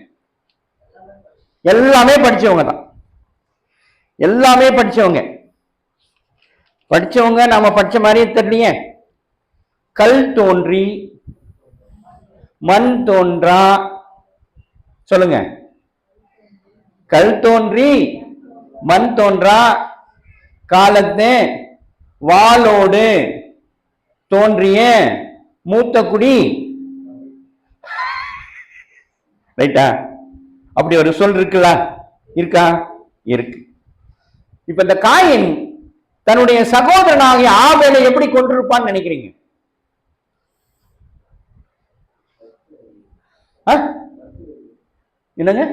எல்லாமே படிச்சவங்க தான், எல்லாமே படிச்சவங்க. படிச்சவங்க நாம படிச்ச மாதிரியே தெரியலையே. கல் தோன்றி மண் தோன்றா, சொல்லுங்க. கல் தோன்றி மண் தோன்றா காலத்து வாளோடு தோன்றிய மூத்த குடி. ரைட்டா? அப்படி ஒரு சொல் இருக்குல்ல, இருக்கா? இருக்கு. இப்ப இந்த காயின் தன்னுடைய சகோதரனாகிய ஆபேலை எப்படி கொண்டிருப்பான்னு நினைக்கிறீங்க? என்னங்க?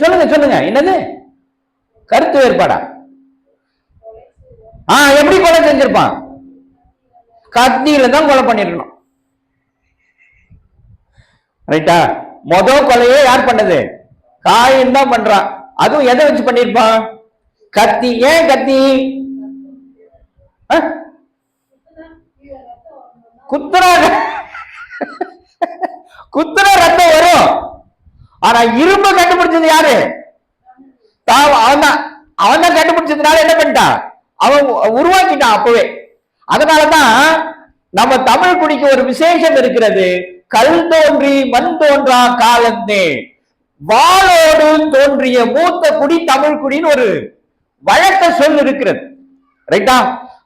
சொல்லுங்க சொல்லுங்க, என்னது? கருத்து வேறுபாடா? எப்படி கொலை செஞ்சிருப்பான்? கத்தியில தான் கொலை பண்ணிருக்கணும். ரைட்டா? முதல் கொலையே யார் பண்ணது? காயின் தான் பண்றான். அதுவும் எதை வச்சு பண்ணிருப்பான்? கத்தி. ஏன் கத்தி? குத்துறாங்க, குத்துற ரத்தம் வரும். ஆனா இரும்பு கண்டுபிடிச்சது யாரு? அவன் தான் கண்டுபிடிச்சதுனால என்ன பண்ணிட்டான்? அவன் உருவாக்கிட்டான் அப்பவே. அதனாலதான் நம்ம தமிழ் குடிக்கு ஒரு விசேஷம் இருக்கிறது. கல் தோன்றி மண் தோன்றா காலத்தே வாளோடு தோன்றிய மூத்த குடி தமிழ் குடின்னு ஒரு வழக்க சொல் இருக்கிறது. ரைட்டா?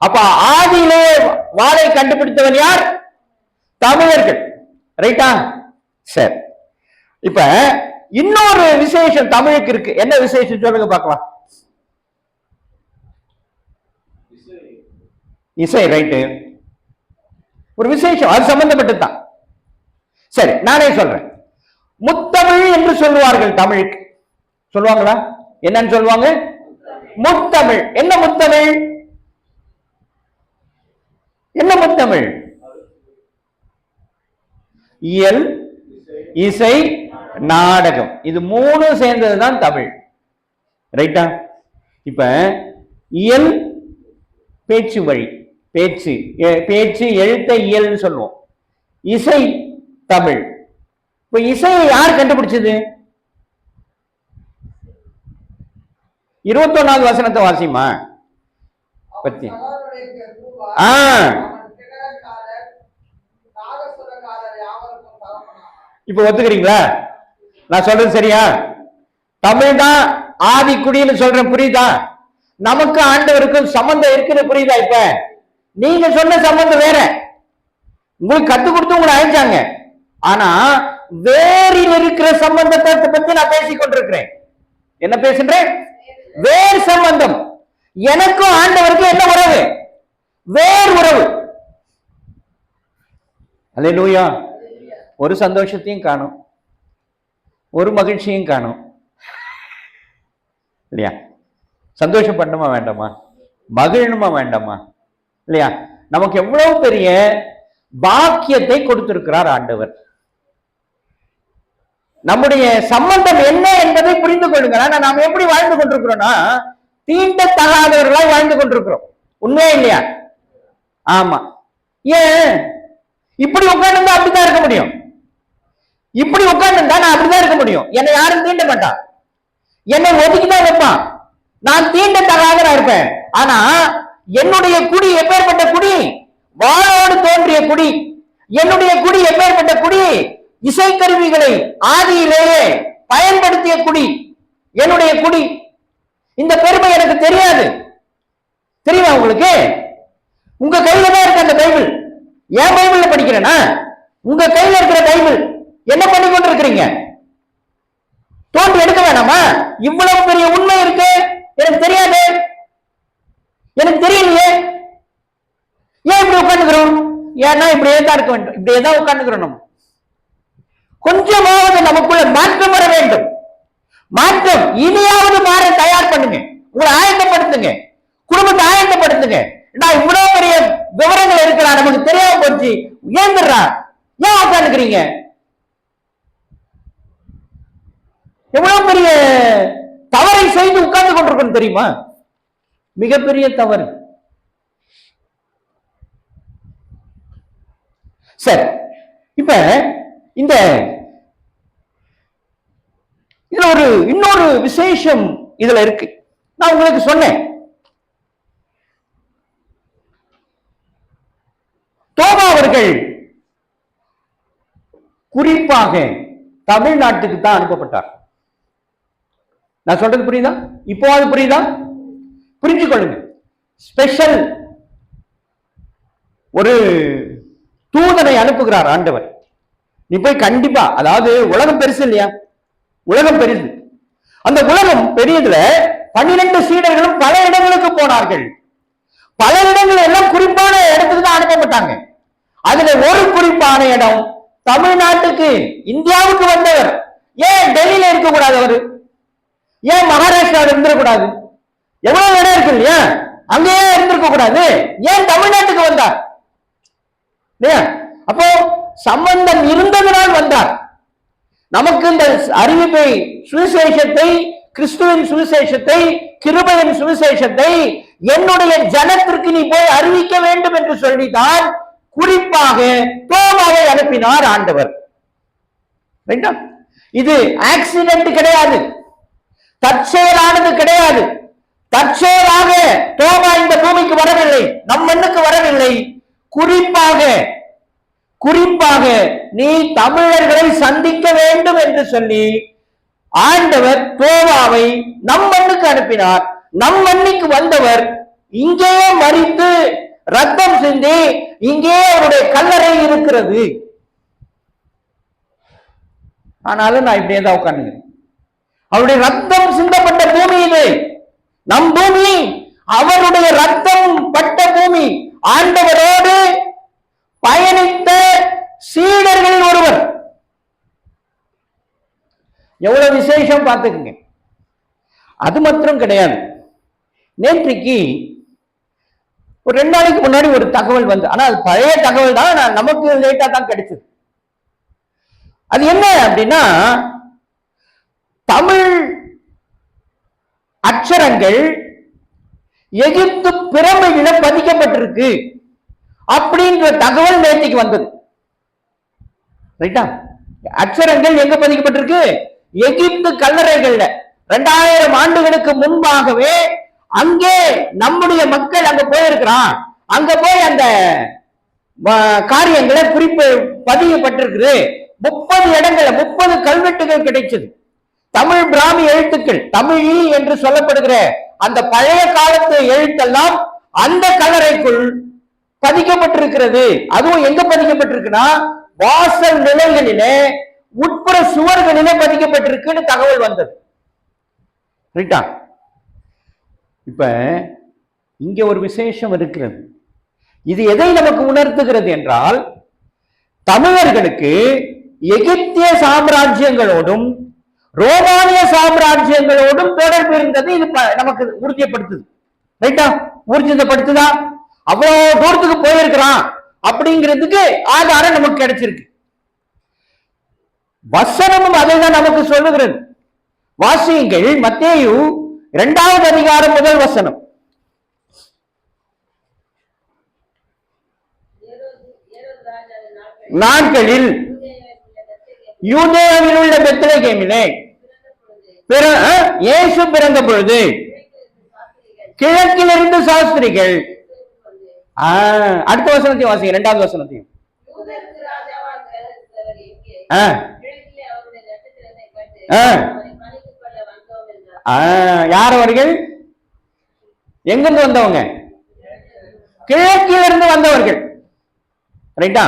அப்ப ஆதியிலே வாளை கண்டுபிடித்தவன் யார்? தமிழர்கள். ரைட்டா? சரி, இப்ப இன்னொரு விசேஷம் தமிழுக்கு இருக்கு. என்ன விசேஷம் சொல்லுங்க பார்க்கலாம். இசை. ரைட்டு, ஒரு விசேஷம், அது சம்பந்தப்பட்டதுதான். சரி, நானே சொல்றேன். முத்தமிழ் என்று சொல்லுவார்கள் தமிழுக்கு. சொல்லுவாங்களா? என்னன்னு சொல்லுவாங்க? முத்தமிழ். என்ன முத்தமிழ்? என்ன முத்தமிழ்? இயல், இசை, நாடகம், இது மூணு சேர்ந்ததுதான் தமிழ். ரைட்டா? இப்ப இயல் பேச்சு வழி, பேச்சு பேச்சு எழுத்த இயல்னு சொல்லுவோம். இசை தமிழ். இப்ப இசையை யார் கண்டுபிடிச்சது? 21வது வசனத்தை வாசிமா பத்தி. இப்ப ஒத்துக்கிறீங்களா? நான் சொல்றது சரியா? தமிழ் தான் ஆதி குடின்னு சொல்றேன், புரியுதா? நமக்கு ஆண்டவருக்கும் சம்பந்தம் இருக்குன்னு புரியுதா? இப்ப நீங்க சொன்ன சம்பந்தம் வேற, உங்களுக்கு கத்து கொடுத்து உங்களை அழைச்சாங்க. ஆனா வேரில் இருக்கிற சம்பந்தத்தை பத்தி நான் பேசிக் கொண்டிருக்கிறேன். என்ன பேசுறேன்? வேர் சம்பந்தம். எனக்கும் ஆண்டவருக்கும் என்ன உறவு? வேர் உறவு. அல்லேலூயா. ஒரு சந்தோஷத்தையும் காணும், ஒரு மகிழ்ச்சியும் காணும். இல்லையா? சந்தோஷம் பண்ணுமா வேண்டாமா? மகிழணுமா வேண்டாமா? இல்லையா? நமக்கு எவ்வளவு பெரிய பாக்கியத்தை கொடுத்திருக்கிறார் ஆண்டவர். நம்முடைய சம்பந்தம் என்ன என்பதை புரிந்து கொள்ளுங்க. நாம் எப்படி வாழ்ந்து கொண்டிருக்கிறோம்னா, தீண்டத்தகாதவர்களாய் வாழ்ந்து கொண்டிருக்கிறோம். உண்மையா இல்லையா? ஆமா. ஏன் இப்படி உட்கார்ந்து அப்படித்தான் இருக்க முடியும்? இப்படி உட்கார்ந்து நான் அப்படிதான் இருக்க முடியும். என்னை யாரும் தீண்ட மாட்டான், என்னை ஒதுக்கிதான் வைப்பான். நான் தீண்டத்தகாதவனா இருப்பேன். ஆனா என்னுடைய குடி எப்பேற்பட்ட குடி? வாளோடு தோன்றிய குடி. என்னுடைய குடி எப்பேற்பட்ட குடி? இசைக்கருவிகளை ஆதியிலேயே பயன்படுத்திய குடி என்னுடைய குடி. இந்த பெருமை எனக்கு தெரியாது. தெரியுமா உங்களுக்கு? உங்க கையில தான் இருக்கு அந்த பைபிள். என் பைபிள்ல படிக்கிறேன்னா, உங்க கையில இருக்கிற பைபிள் என்ன பண்ணி கொண்டு இருக்கிறீங்க? தோண்டி எடுக்க வேணாமா? இவ்வளவு பெரிய உண்மை இருக்கு, எனக்கு தெரியாது, எனக்கு தெரியலையே. ஏன் இப்படி உட்காந்துக்கிறோம்? ஏன்னா இப்படியே தான் இருக்க வேண்டும், இப்படியே தான் உட்காந்துக்கிறோம். நம்ம கொஞ்சமாவது நமக்குள்ள மாற்றம் வர வேண்டும். மாற்றம் இனியாவது மாற தயார் பண்ணுங்க, உங்களை ஆயத்தப்படுத்துங்க, குடும்பத்தை ஆயத்தப்படுத்துங்க. நான் இவ்வளவு பெரிய விவரங்கள் இருக்கிறா, நமக்கு தெரியாம போச்சு, ஏந்துடுறா, ஏன் உட்காந்துக்கிறீங்க? எவ்வளவு பெரிய தவறை செய்து உட்கார்ந்து கொண்டிருக்கணும் தெரியுமா? மிகப்பெரிய தவறு. சரி, இப்ப இந்த இதுல இன்னொரு விசேஷம் இதுல இருக்கு. நான் உங்களுக்கு சொன்னேன், தோமா அவர்கள் குறிப்பாக தமிழ்நாட்டுக்கு தான் அனுப்பப்பட்டார். நான் சொல்றது புரியுதா? இப்போ அது புரியுதா? புரிஞ்சு கொள்ளுங்க. ஸ்பெஷல் ஒரு தூதனை அனுப்புகிறார் ஆண்டவர். நீ போய் கண்டிப்பா, அதாவது உலகம் பெருசு இல்லையா? உலகம் பெருசு. அந்த உலகம் பெரியதுல 12 சீடர்களும் பல இடங்களுக்கு போனார்கள். பல இடங்கள் எல்லாம் குறிப்பான இடத்துக்கு தான் அனுப்பப்பட்டாங்க. அதுல ஒரு குறிப்பான இடம் தமிழ்நாட்டுக்கு, இந்தியாவுக்கு வந்தவர். ஏன் டெல்லியில இருக்கக்கூடாது? அவரு ஏன் மகாராஷ்டிராவில் இருந்திருக்கூடாது? எவ்வளவு இடம் இருக்கு இல்லையா? அங்கேயே இருந்திருக்க கூடாது. ஏன் தமிழ்நாட்டுக்கு வந்தார்? அப்போ சம்பந்தம் இருந்ததனால் வந்தார். நமக்கு இந்த அறிவிப்பை, சுவிசேஷத்தை, கிறிஸ்துவின் சுவிசேஷத்தை, கிருபையின் சுவிசேஷத்தை என்னுடைய ஜனத்திற்கு நீ போய் அறிவிக்க வேண்டும் என்று சொல்லித்தான் குறிப்பாக தோமாவை அனுப்பினார் ஆண்டவர். இது ஆக்சிடென்ட் கிடையாது, தற்செயலானது கிடையாது. தற்செயலாக தோமா இந்த பூமிக்கு வரவில்லை, நம் மண்ணுக்கு வரவில்லை. குறிப்பாக நீ தமிழர்களை சந்திக்க வேண்டும் என்று சொல்லி ஆண்டவர் தோமாவை நம் மண்ணுக்கு அனுப்பினார். நம் மண்ணுக்கு வந்தவர் இங்கேயே மரித்து ரத்தம் சிந்தி இங்கே அவருடைய கல்லறை இருக்கிறது. ஆனாலும் நான் இப்படியே தான் உட்கார்ந்துக்கிறேன். அவருடைய ரத்தம் சிந்தப்பட்ட பூமி இது, நம் பூமி. அவருடைய ரத்தம் பட்ட பூமி. ஆண்டவரோடு பயணித்த சீடர்களில் ஒருவர். எவ்வளவு விசேஷம் பார்த்துக்குங்க. அது மாத்திரம் கிடையாது. நேற்றைக்கு ஒரு 2 நாளைக்கு முன்னாடி ஒரு தகவல் வந்து, ஆனா அது பழைய தகவல் தான், நமக்கு லேட்டா தான் கிடைச்சது. அது என்ன அப்படின்னா, தமிழ் அச்சரங்கள் எகிப்து பிரமிடில பதிக்கப்பட்டிருக்கு அப்படின்ற தகவல் நேற்றுக்கு வந்தது. ரைட்டா? அச்சரங்கள் எங்க பதிக்கப்பட்டிருக்கு? எகிப்து கல்லறைகள்ல 2000 ஆண்டுகளுக்கு முன்பாகவே அங்கே நம்முடைய மக்கள் அங்க போயிருக்கிறான். அங்க போய் அந்த காரியங்களை குறிப்பு பதியப்பட்டிருக்கு. 30 இடங்கள்ல 30 கல்வெட்டுகள் கிடைச்சது. தமிழ் பிராமி எழுத்துக்கள், தமிழி என்று சொல்லப்படுகிற அந்த பழைய காலத்து எழுத்தெல்லாம் அந்த கல்லறைக்குள் பதிக்கப்பட்டிருக்கிறது. அதுவும் எங்க பதிக்கப்பட்டிருக்குன்னா, வாசல் நிலைகளிலே, உட்புற சுவர்களிலே பதிக்கப்பட்டிருக்குன்னு தகவல் வந்தது. ரைட்டா? இப்ப இங்க ஒரு விசேஷம் இருக்கிறது. இது எதை நமக்கு உணர்த்துகிறது என்றால், தமிழர்களுக்கு எகிப்திய சாம்ராஜ்யங்களோடும் ரோமானிய சாம்ராஜ்யங்களோடும் தொடர்பு இருந்தது. இது நமக்கு உறுதிப்படுத்துது. ரைட்டா? ஊர்ஜிதப்படுத்துதா? அவ்வளவு தூரத்துக்கு போயிருக்கிறான் அப்படிங்கிறதுக்கு ஆதாரம் நமக்கு கிடைச்சிருக்கு. வசனமும் அதைதான் நமக்கு சொல்லுகிறது. வாசியுங்கள், மத்தேயு 2வது அதிகாரம் 1 வசனம். நாட்களில் யூதேயாவில் உள்ள பெத்லகேமிலே இயேசு பிறந்த பொழுது கிழக்கிலிருந்து சாஸ்திரிகள், அடுத்த வசனத்தையும் வாசிங்க, 2வது வசனத்தையும். யார் அவர்கள்? எங்கிருந்து வந்தவங்க? கிழக்கிலிருந்து வந்தவர்கள். ரைட்டா?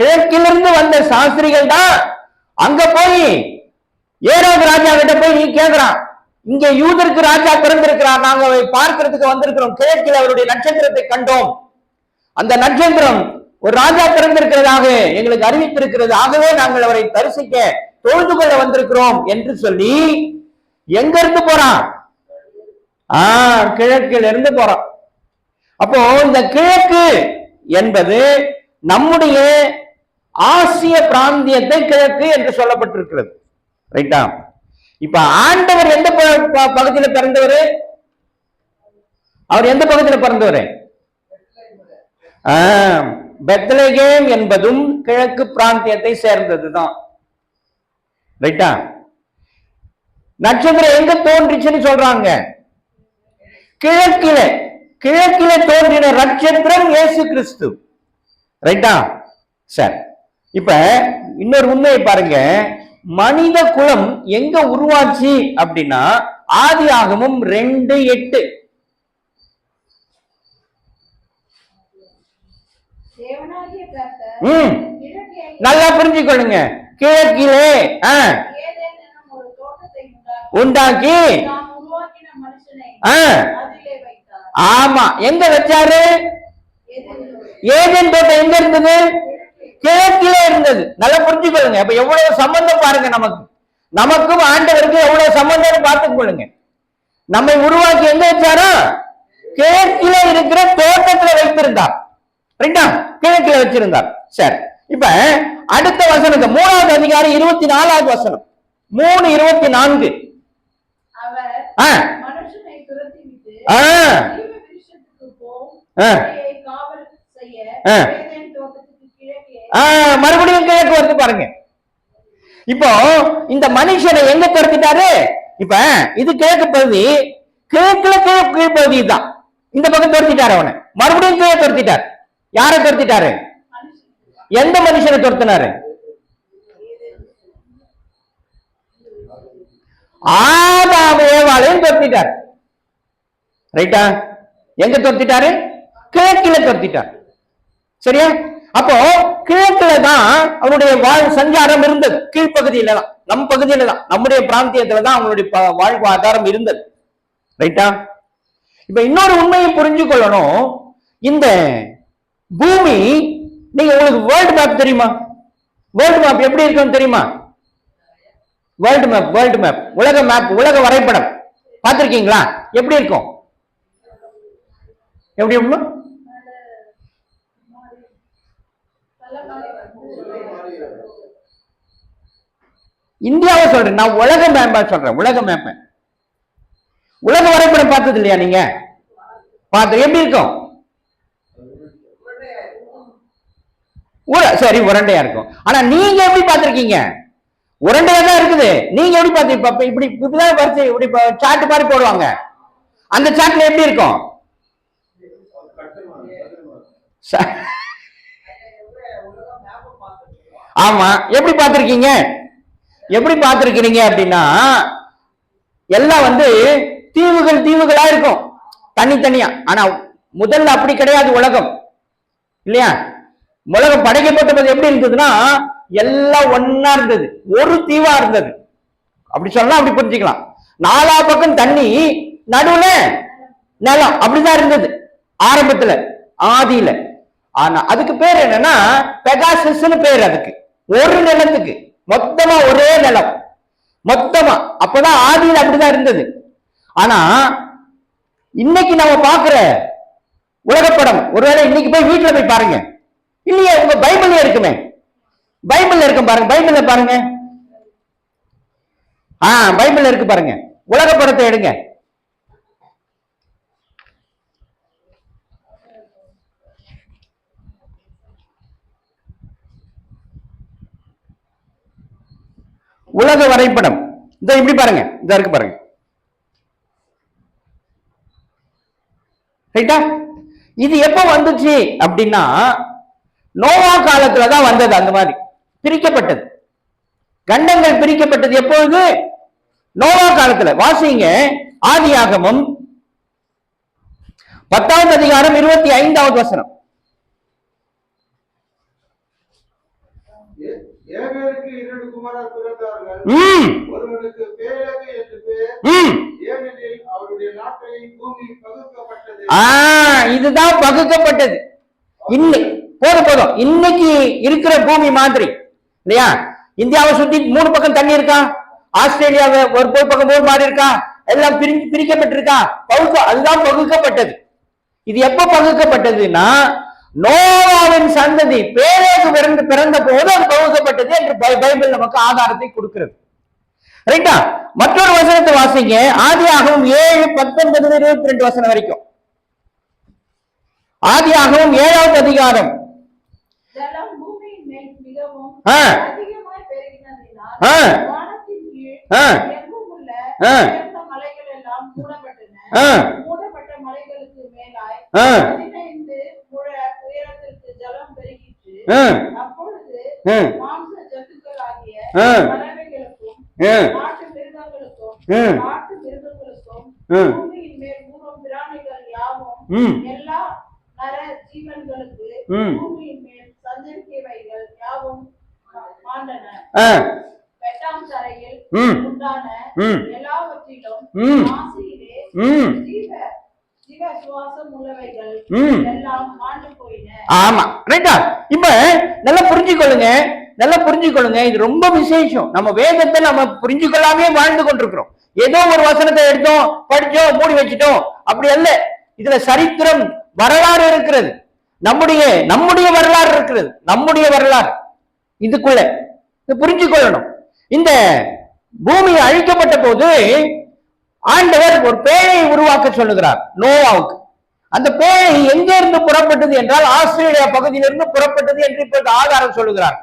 கிழக்கிலிருந்து வந்த சாஸ்திரிகள் தான் அங்க போய் ஏரோது ராஜா கிட்ட போய் நீ கேட்கிறான், இங்க யூதருக்கு ராஜா பிறந்திருக்கிறார், நாங்க பார்க்கிறதுக்கு வந்திருக்கிறோம், கிழக்கில் அவருடைய நட்சத்திரத்தை கண்டோம், அந்த நட்சத்திரம் ஒரு ராஜா பிறந்திருக்கிறதாக எங்களுக்கு அறிவித்திருக்கிறது, ஆகவே நாங்கள் அவரை தரிசிக்க தொழுது கொள்ள வந்திருக்கிறோம் என்று சொல்லி எங்க இருந்து போறான்? கிழக்கில் இருந்து போறான். அப்போ இந்த கிழக்கு என்பது நம்முடைய ஆசிய பிராந்தியத்தை கிழக்கு என்று சொல்லப்பட்டிருக்கிறது. ரைட்டா? இப்ப ஆண்டவர் எந்த பகுதியில் பிறந்தவர்? அவர் எந்த பகுதியில் பிறந்தவர்? பெத்லகேம் என்பதும் கிழக்கு பிராந்தியத்தை சேர்ந்ததுதான். ரைட்டா? நட்சத்திரம் எங்க தோன்றுச்சுன்னு சொல்றாங்க? கிழக்கிலே. கிழக்கிலே தோன்றின நட்சத்திரம் இயேசு கிறிஸ்து. ரைட்டா? சரி, இப்ப இன்னொரு உண்மையை பாருங்க. மனித குலம் எங்க உருவாச்சு அப்படின்னா ஆதியாகமம் 2:8. தேவனாகிய கர்த்தர் கிழக்கே நல்லா புரிஞ்சுக்கொள்ளுங்க. கிழக்கிலே ஏதேன் என்னும் ஒரு தோட்டத்தை உண்டாக்கி தாம் உருவாக்கின மனுஷனை அதிலே வைத்தார். ஆமா, எங்க வச்சாரு? ஏதேன் தோட்டம் எங்க இருந்தது? கிழக்கிலே இருந்தது. நல்லா புரிஞ்சுக்கொள்ளுங்க. அப்ப எவ்வளவு சம்பந்தம் பாருங்க. நமக்கும் ஆண்டவருக்கும் எவ்வளவு சம்பந்தம் பார்த்துக் கொள்ளுங்க. நம்மை உருவாக்கி எங்க வச்சாரா? கிழக்கிலே இருக்கிற தோட்டத்துல வைத்திருந்தார். ரைட்டா? கிழக்கில வச்சிருந்தார். சரி, இப்ப அடுத்த வசனம் 3வது அதிகாரம் 24வது வசனம். 3:24. அவர் மனுஷனை துரத்திவிட்டு ஜீவவிருட்சத்துக்கு போய் காவல் செய்ய ஏதேன் தோட்டத்துக்கு கிழக்கே மறுபடியும் கிழக்கு வருது பாருங்க. இப்போ இந்த மனுஷனை எங்க துரத்திட்டாரு? இப்ப இது கிழக்கு பகுதி, கிழக்குல கீழ் பகுதி தான். இந்த பக்கம் துரத்திட்டாரு அவனை. மறுபடியும் கீழே துரத்திட்டார். யாரை துரத்திட்டாரு? எந்த மனுஷனை துரத்தினாரு? ஆதாம் ஏவாளையும் துரத்திட்டார். ரைட்டா? எங்க துரத்திட்டாரு? கிழக்கில துரத்திட்டார். சரியா? அப்போ கிழக்குல தான் அவனுடைய சஞ்சாரம் இருந்தது. கீழ்ப்பகுதியில தான், நம் பகுதியில தான், நம்முடைய பிராந்தியத்துல தான் அவனுடைய வாழ்வாதாரம் இருந்தது. ரைட்டா? இப்ப இன்னொரு உண்மையை புரிஞ்சு கொள்ளணும். இந்த பூமி, நீங்க உங்களுக்கு வேர்ல்டு மேப் தெரியுமா? வேர்ல்டு மேப் எப்படி இருக்கும் தெரியுமா? வேர்ல்டு மேப் உலக மேப், உலக வரைபடம் பார்த்திருக்கீங்களா? எப்படி இருக்கும்? எப்படி இருக்கும்? இந்தியாவை சொல்றேன் நான், உலக மேப்பா சொல்றேன். உலக மேப்ப, உலக வரைபடம் பார்த்தது இல்லையா நீங்க? பார்த்து எப்படி இருக்கும்? சரி, உருண்டையா இருக்கும். ஆனா நீங்க எப்படி பார்த்திருக்கீங்க? உருண்டையா தான் இருக்குது. நீங்க எப்படி பார்த்து இப்படி இப்படிதான் வரிசை இப்படி சாட்டு மாதிரி போடுவாங்க. அந்த சாட்ல எப்படி இருக்கும்? ஆமா, எப்படி பார்த்திருக்கீங்க? எப்படி பார்த்திருக்கிறீங்க அப்படின்னா எல்லாம் தீவுகளா இருக்கும், தனித்தனியா. ஆனா முதல்ல அப்படி கிடையாது உலகம், இல்லையா? உலகம் படைக்கப்பட்டது எப்படி இருந்ததுன்னா எல்லாம் ஒன்னா இருந்தது, ஒரு தீவா இருந்தது. அப்படி சொல்லலாம், அப்படி புரிஞ்சுக்கலாம். 4 பக்கம் தண்ணி, நடுவுல நிலம், அப்படிதான் இருந்தது ஆரம்பத்துல, ஆதியில. ஆனா அதுக்கு பேர் என்னன்னா பெகாசஸ்னு பேர். அதுக்கு ஒரு நிலத்துக்கு மொத்தமா ஒரே நிலம், மொத்தமா. அப்பதான் ஆதியில அப்படிதான் இருந்தது. ஆனா இன்னைக்கு நம்ம பாக்குற உலகப்படம், ஒருவேளை இன்னைக்கு போய் வீட்டுல போய் பாருங்க, இல்லையே உங்க பைபிள்ல இருக்குமே, பைபிள்ல இருக்கும் பாருங்க, பைபிள்ல பாருங்க. பைபிள்ல இருக்கு பாருங்க, உலக படத்தை எடுங்க. உலக வரைபடம் இந்த இப்படி பாருங்க, இந்த இருக்கு பாருங்க. ரைட்டா? இது எப்ப வந்துச்சு அப்படின்னா நோவா காலத்துலதான் வந்தது. அந்த மாதிரி பிரிக்கப்பட்டது, கண்டங்கள் பிரிக்கப்பட்டது எப்பொழுது? நோவா காலத்துல. வாசிங்க ஆதியாகமம் 10வது அதிகாரம் 25வது வசனம். ஏபேருக்கு 2 குமாரர் பிறந்தார்கள். ஒருவனுக்கு பேலேகு என்று பெயர், ஏனெனில் அவருடைய நாட்களில் பூமி பகுக்கப்பட்டது. இதுதான் பகுக்கப்பட்டது. போதும் இன்னைக்கு இருக்கிற பூமி மாதிரி இல்லையா? இந்தியாவை சுத்தி 3 பக்கம் தண்ணி இருக்கா? ஆஸ்திரேலியாவை ஒரு பக்கம் போர் மாதிரி இருக்கா? எல்லாம் பிரிக்கப்பட்டிருக்கா? அதுதான் பகுக்கப்பட்டது. இது எப்ப பகுக்கப்பட்டதுன்னா நோவாவின் சந்ததி பேலேகு பிறந்த போது அது பகுக்கப்பட்டது என்று பைபிள் நமக்கு ஆதாரத்தை கொடுக்கிறது. ரைட்டா? மற்றொரு வசனத்தை வாசிங்க, ஆதியாகமம் 7:19-22 வசனம் வரைக்கும். ஆதியாகமம் 7வது அதிகாரம். ஜலம் பூமியின் மேல் மிகவும் அதிகமாய் பெருகினதினால் வானத்தின் கீழ் எங்கும் உள்ள உயர்ந்த மலைகள் எல்லாம் மூடப்பட்டன. மூடப்பட்ட மலைகளுக்கு மேலாய் 15 முழ உயரத்திற்கு ஜலம் பெருகிற்று. அப்பொழுது மாம்ச ஜந்துக்களாகிய பறவைகளுக்கும் நாட்டு மிருகங்களுக்கும் பூமியின் மேல் ஊறும் பிராணிகள் யாவும் எல்லா நர ஜீவன்களுக்கு பூமியின் மேல் சஞ்சரிக்கிறவைகள் யாவும் மாண்டன. வெட்டாம் தரையில் உண்டான எல்லாவற்றிலும் ஆசையிலே ஜீவ சுவாசம் உள்ளவைகள் எல்லாம் மாண்டு போயின. ஆமா, ரைட்டா? இப்ப நல்லா புரிஞ்சுக்கொள்ளுங்க, நல்லா புரிஞ்சுக்கொள்ளுங்க. இது ரொம்ப விசேஷம். நம்ம வேதத்தை நம்ம புரிஞ்சுக்கொள்ளாமே வாழ்ந்து கொண்டிருக்கிறோம். ஏதோ ஒரு வசனத்தை எடுத்தோம், படிச்சோம், மூடி வச்சிட்டோம், அப்படி அல்ல. இதுல சரித்திரம், வரலாறு இருக்கிறது. நம்முடைய வரலாறு இருக்கிறது. நம்முடைய வரலாறு இதுக்குள்ள புரிஞ்சு கொள்ளணும். இந்த பூமி அழிக்கப்பட்ட போது ஆண்டவர் ஒரு பேழை உருவாக்க சொல்லுகிறார் நோவாவுக்கு. அந்த பேழை எங்க இருந்து புறப்பட்டது என்றால் ஆஸ்திரேலியா பகுதியிலிருந்து புறப்பட்டது என்று இப்ப ஆதாரம் சொல்லுகிறார்.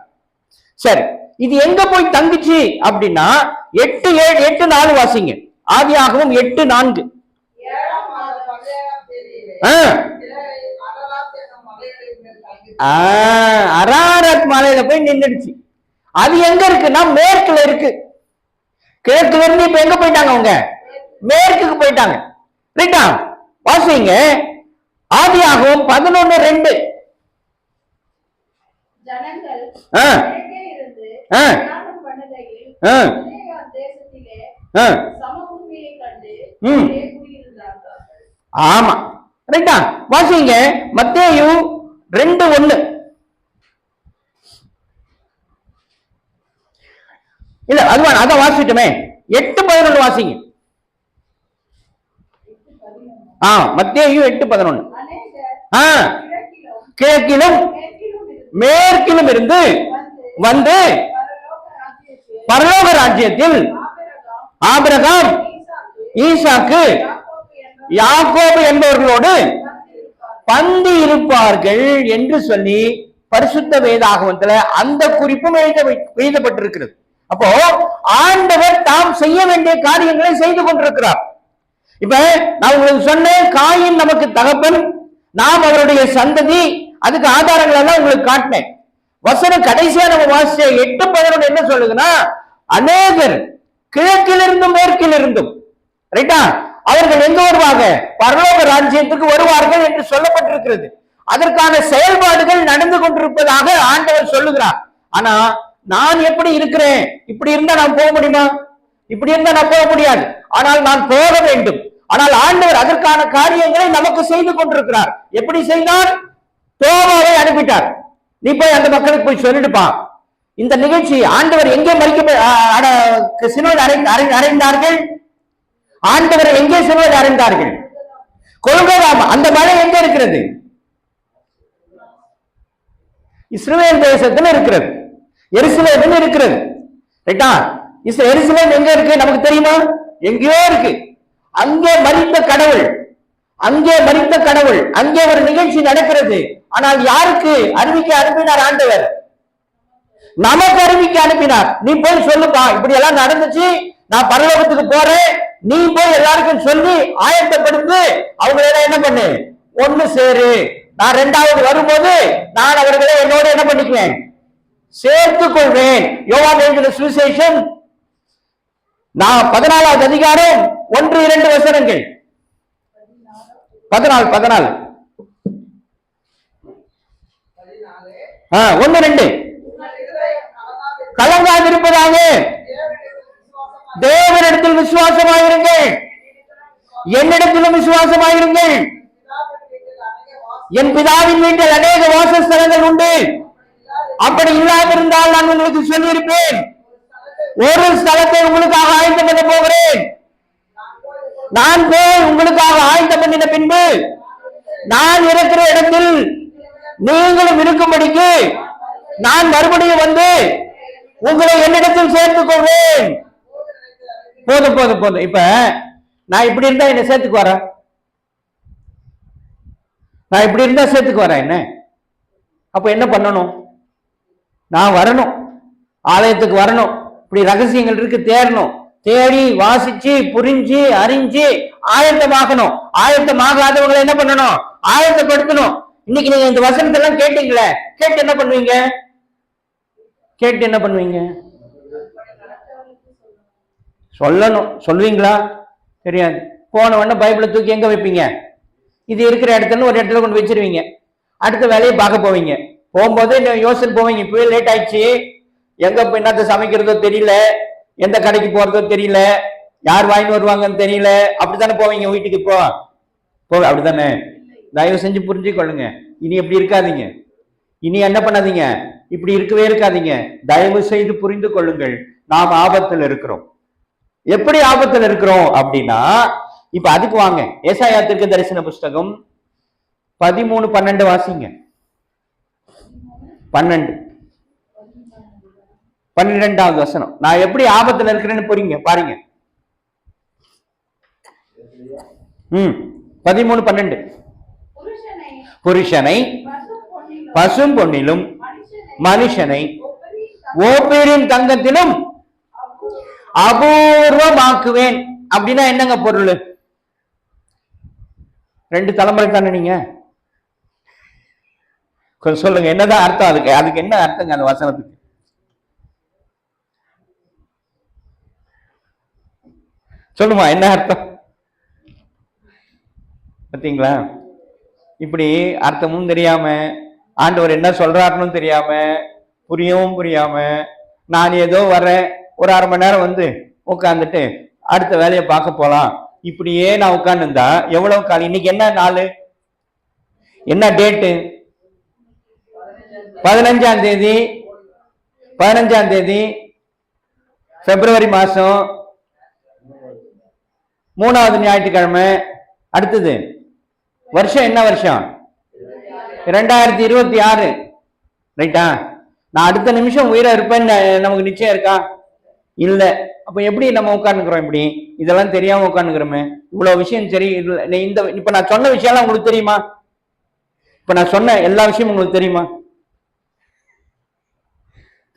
சரி, இது எங்க போய் தங்குச்சு அப்படின்னா 8:4 வாசிங்க. ஆதியாகமம் 8:4. அராரத் மலையில போய் நின்றுடுச்சு. அது எங்க இருக்குன்னா மேற்குல இருக்கு. கிழக்குல இருந்து இப்ப எங்க போயிட்டாங்க? அவங்க மேற்குக்கு போயிட்டாங்க. ரைட்டா? வாசிங்க. ஆதியாகமம் 11:2. ஜனங்கள் இருந்து பண்ணுகையில் தேசத்திலே சமபூமியை கண்டு குடியிருந்தார்கள். ஆமா, ரைட்டா? வாசிங்க. மத்தேயு 2:1. இல்ல அதுவான், அதான் வாசிட்டோமே. 8:11 வாசிங்க. மத்தேயு 8:11. கிழக்கிலும் மேற்கிலும் இருந்து வந்து பரலோக ராஜ்யத்தில் ஆபிரகாம், ஈசாக்கு, யாக்கோபு என்பவர்களோடு பந்தி இருப்பார்கள் என்று சொல்லி பரிசுத்த வேதாகமத்துல அந்த குறிப்பும் எழுதப்பட்டிருக்கிறது. அப்போ ஆண்டவர் தாம் செய்ய வேண்டிய காரியங்களை செய்து கொண்டிருக்கிறார். இப்ப நான் உங்களுக்கு சொன்னேன், காயின் நமக்கு தகப்பன், நாம் அவருடைய சந்ததி. அதுக்கு ஆதாரங்கள் எல்லாம் உங்களுக்கு காட்டினேன். வசனம் கடைசியா நம்ம வாசிச்ச 8:11 என்ன சொல்லுதுன்னா, அநேகர் கிழக்கிலிருந்தும் மேற்கிலிருந்தும், ரைட்டா, அவர்கள் எங்க வருவாங்க? பரலோக ராஜ்யத்துக்கு வருவார்கள் என்று சொல்லப்பட்டிருக்கிறது. அதற்கான செயல்பாடுகள் நடந்து கொண்டிருப்பதாக ஆண்டவர் சொல்லுகிறார். ஆனா நான் எப்படி இருக்கிறேன்? இப்படி இருந்தா நான் போக முடியுமா? இப்படி இருந்தா நான் போக முடியாது. ஆனால் நான் போக வேண்டும். ஆனால் ஆண்டவர் அதற்கான காரியங்களை நமக்கு செய்து கொண்டிருக்கிறார். எப்படி செய்தார்? தோமாவை அனுப்பிட்டார். நீ போய் அந்த மக்களுக்கு போய் சொல்லிடுப்பா, இந்த நிகழ்ச்சி ஆண்டவர் எங்கே அறைந்தார்கள்? ஆண்டவர் எங்கே சிலுவையில் அறைந்தார்கள்? கொல்கொதா. அந்த மலை எங்க இருக்கிறது? இஸ்ரவேல் தேசத்தில் இருக்கிறது. எருசலேமில் இருக்கிறது. ரைட்டா? எருசலேம் எங்க இருக்கு நமக்கு தெரியுமா? எங்கேயோ இருக்கு. அங்கே மரித்த கடவுள், அங்கே ஒரு நிகழ்ச்சி நடக்கிறது. ஆனால் யாருக்கு அறிவிக்க அனுப்பினார் ஆண்டவர்? நமக்கு அறிவிக்க அனுப்பினார். நீ போய் சொல்லுப்பா, இப்படி எல்லாம் நடந்துச்சு, நான் பரலோகத்துக்கு போறேன், நீ போய் எல்லாருக்கும் சொல்லி ஆயத்தப்படுத்து, அவங்கள என்ன பண்ணு, ஒண்ணு சேரு. நான் 2வது வரும்போது நான் அவர்களை என்னோட என்ன பண்ணிக்குவேன்? சேர்த்துக் கொள்வேன். யோவான் எழுதின சுவிசேஷம் 14வது அதிகாரம் 1-2 வசனங்கள். 14 1-2. கலங்காதிருப்பதாக தேவனிடத்தில் விசுவாசமாயிருங்கள், என்னிடத்திலும் விசுவாசமாயிருங்கள். என் பிதாவின் வீட்டில் அநேக வாசஸ்தலங்கள் உண்டு. அப்படி இல்லாதிருந்தால் நான் உங்களுக்கு சொல்லியிருப்பேன். ஒரு ஸ்தலத்தை உங்களுக்காக ஆயத்தம் பண்ண போகிறேன். நான் போய் உங்களுக்காக ஆயத்தம் பண்ணின பின்பு நான் இருக்கிற இடத்தில் நீங்களும் இருக்கும்படிக்கு நான் மறுபடியும் வந்து உங்களை என்னிடத்தில் சேர்த்துக் கொள்வேன். போதும். இப்ப நான் இப்படி இருந்தா என்ன சேர்த்துக்கு வரேன்? நான் இப்படி இருந்தா சேர்த்துக்கு வரேன் என்ன? அப்ப என்ன பண்ணணும்? நான் வரணும், ஆலயத்துக்கு வரணும், இப்படி ரகசியங்கள் இருக்கு, தேடி வாசிச்சு புரிஞ்சு அறிஞ்சு ஆயத்தமாகணும். ஆயத்தமாகாதவங்களை என்ன பண்ணணும்? ஆயத்தப்படுத்தணும். இன்னைக்கு நீங்க இந்த வசனத்தை எல்லாம் கேட்டீங்களே, கேட்டு என்ன பண்ணுவீங்க? கேட்டு என்ன பண்ணுவீங்க? சொல்லணும். சொல்லுவீங்களா? தெரியாது. போன உடனே பைபிளை தூக்கி எங்க வைப்பீங்க? இது இருக்கிற இடத்துல ஒரு இடத்துல கொண்டு வச்சிருவீங்க. அடுத்த வேலையை பார்க்க போவீங்க. போகும்போது யோசனை போவீங்க, இப்பவே லேட் ஆயிடுச்சு, எங்க என்னத்தை சமைக்கிறதோ தெரியல, எந்த கடைக்கு போறதோ தெரியல, யார் வாங்கி வருவாங்கன்னு தெரியல, அப்படித்தானே போவீங்க வீட்டுக்கு. போ அப்படித்தானே? தயவு செஞ்சு புரிஞ்சு கொள்ளுங்க. இனி எப்படி இருக்காதீங்க. இனி என்ன பண்ணாதீங்க, இப்படி இருக்கவே இருக்காதீங்க. தயவு செய்து புரிந்து கொள்ளுங்கள், நாம் ஆபத்தில் இருக்கிறோம். எப்படி ஆபத்தில் இருக்கிறோம் அப்படின்னா, இப்ப அதுக்கு வாங்க, ஏசாயா தீர்க்க தரிசன புஸ்தகம் 13:12 வாசிங்க. 12வது வசனம். நான் எப்படி ஆபத்துல இருக்கிறேன்னு புரியுங்க, பாருங்க. 13:12. புருஷனை பசும் பொன்னிலும் மனுஷனை ஓப்பீரின் தங்கத்திலும் அபூர்வமாக்குவேன். அப்படின்னா என்னங்க பொருள்? 2 தலைமுறை தானே நீங்க. கொஞ்சம் சொல்லுங்க, என்னதான் அர்த்தம்? அதுக்கு என்ன அர்த்தங்க அந்த வசனத்துக்கு? சொல்லுமா, என்ன அர்த்தம்? பார்த்தீங்களா? இப்படி அர்த்தமும் தெரியாம, ஆண்டவர் என்ன சொல்றாருன்னு தெரியாம, புரியவும் புரியாம, நான் ஏதோ வர்றேன், ஒரு 1/2 மணி நேரம் வந்து உட்காந்துட்டு அடுத்த வேலையை பார்க்க போலாம், இப்படியே நான் உட்கார்ந்துருந்தா எவ்வளவு காலம்? இன்னைக்கு என்ன நாள்? என்ன டேட்டு? 15ஆம் தேதி. 15ஆம் தேதி பிப்ரவரி மாசம் 3வது ஞாயிற்றுக்கிழமை. அடுத்தது வருஷம் என்ன வருஷம்? 2026. ரைட்டா? நான் அடுத்த நிமிஷம் உயிரை இருப்பேன்னு நமக்கு நிச்சயம் இருக்கா? இல்ல. அப்ப எப்படி நம்ம உட்கார்ந்துக்கிறோம்? இப்படி இதெல்லாம் தெரியாம உட்கார்ந்துக்கிறோமே. இவ்வளவு விஷயம் சரி. இந்த இப்ப நான் சொன்ன விஷயம் எல்லாம் உங்களுக்கு தெரியுமா? இப்ப நான் சொன்ன எல்லா விஷயமும் உங்களுக்கு தெரியுமா?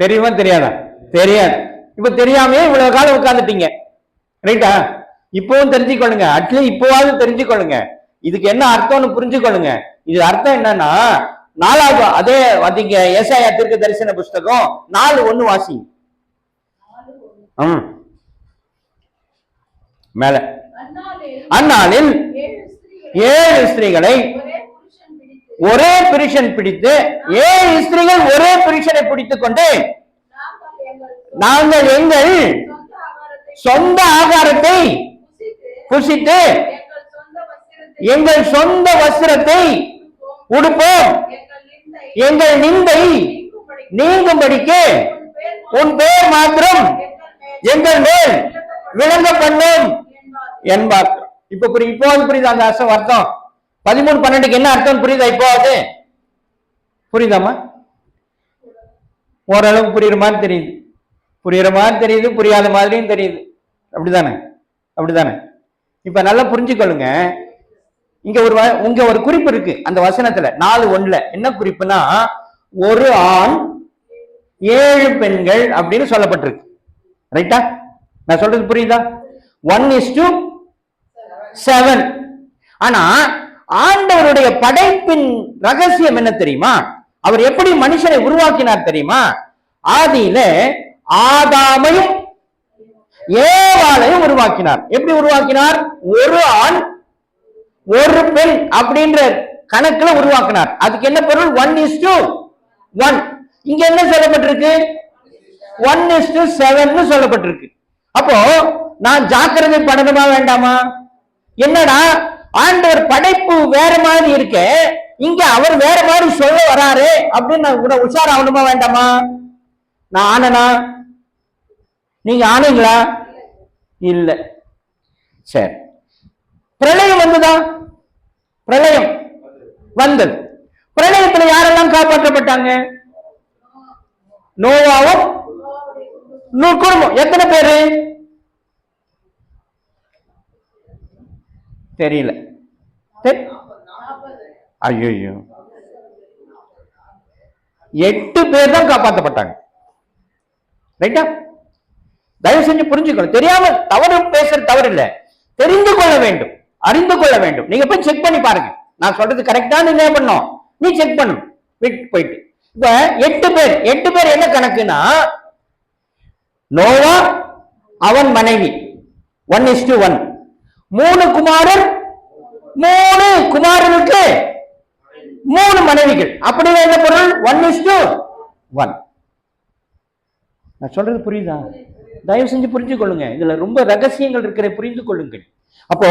தெரியுமா தெரியாதா? தெரியாது. இப்ப தெரியாமே இவ்வளவு காலம் உட்கார்ந்துட்டீங்க. ரைட்டா? இப்பவும் தெரிஞ்சுக்கொள்ளுங்க. அட்லீஸ்ட் இப்போவாவது தெரிஞ்சுக்கொள்ளுங்க. இதுக்கு என்ன அர்த்தம்னு புரிஞ்சுக்கொள்ளுங்க. இது அர்த்தம் என்னன்னா, 4வது அதே அதிக ஏசாயா தீர்க்க தரிசன புஸ்தகம் 4:1 வாசிங்க. மேல. அந்நாளில் 7 ஸ்திரீகளை ஒரே புருஷன் பிடித்து, 7 ஸ்திரீகள் ஒரே புருஷனை பிடித்துக் கொண்டு, நாங்கள் எங்கள் சொந்த ஆகாரத்தை புசித்து எங்கள் சொந்த வஸ்திரத்தை உடுப்போம், எங்கள் நிந்தை நீங்கும்படிக்கு உன் பேர் மாத்திரம் எங்கள் மேல் விளங்க பண்ணும் என்பார். இப்போது புரியுதா அந்த அர்த்தம்? 13:12 என்ன அர்த்தம் புரியுதா? இப்போது புரியுதாமா? ஓரளவுக்கு புரியுற மாதிரி தெரியுது, புரியாத மாதிரியும் தெரியுது. அப்படிதானே? அப்படிதானே? இப்ப நல்லா புரிஞ்சுக்கொள்ளுங்க. இங்க ஒரு குறிப்பு இருக்கு அந்த வசனத்துல 4:1. என்ன குறிப்புனா, ஒரு ஆண் 7 பெண்கள் அப்படின்னு சொல்லப்பட்டிருக்கு. ரைட்டா? நான் சொல்றது புரியுதா? 1:7. ஆனா ஆண்டவருடைய படைப்பின் ரகசியம் என்ன தெரியுமா? அவர் எப்படி மனுஷனை உருவாக்கினார் தெரியுமா? ஆதியில ஆதாமையும் ஏவாளையும் உருவாக்கினார். எப்படி உருவாக்கினார்? ஒரு ஆண் ஒரு பெண் அப்படின்ற கணக்குல உருவாக்கினார். அதுக்கு என்ன பொருள்? 1:1. இங்க என்ன சொல்லப்பட்டிருக்கு? 1:7 சொல்லப்பட்டிருக்கு. அப்போ நான் ஜாக்கிரதை பண்ணணுமா வேண்டாமா? என்னடா ஆண்டவர் படைப்பு வேற மாதிரி இருக்க, இங்க அவர் வேற மாதிரி சொல்ல வராரு அப்படின்னு நான் கூட உஷார் ஆகணுமா வேண்டாமா? நான் ஆனனா? நீங்க ஆனீங்களா? இல்ல. சரி, பிரளயம் வந்துதா? பிரளயம் வந்தது. பிரளயத்துல யாரெல்லாம் காப்பாற்றப்பட்டாங்க? நோவாவும் குடும்பம். எத்தனை பேரு? தெரியல. ஐயோ, 8 பேர் தான் காப்பாற்றப்பட்டாங்க. ரைட்டா? தயவு செஞ்சு புரிஞ்சுக்கணும். தெரியாம தவறு பேசுறது தவறு இல்ல, தெரிந்து கொள்ள வேண்டும், அறிந்து கொள்ள வேண்டும். நீங்க போய் செக் பண்ணி பாருங்க, நான் சொல்றது கரெக்டா நீங்க என்ன பண்ணணும், நீ செக் பண்ணணும் வீட்டுக்கு போயிட்டு. இப்ப 8 பேர் என்ன கணக்குன்னா, நோவா அவன் மனைவி 1:1, 3 குமாரர் 3 குமாரனுக்கு 3 மனைவிகள், அப்படின்னா என்ன பொருள், 1:1. நான் சொல்றது புரியுதா? தயவு செஞ்சு புரிஞ்சு கொள்ளுங்க, இதுல ரொம்ப ரகசியங்கள் இருக்கிற, புரிந்து கொள்ளுங்கள். அப்போ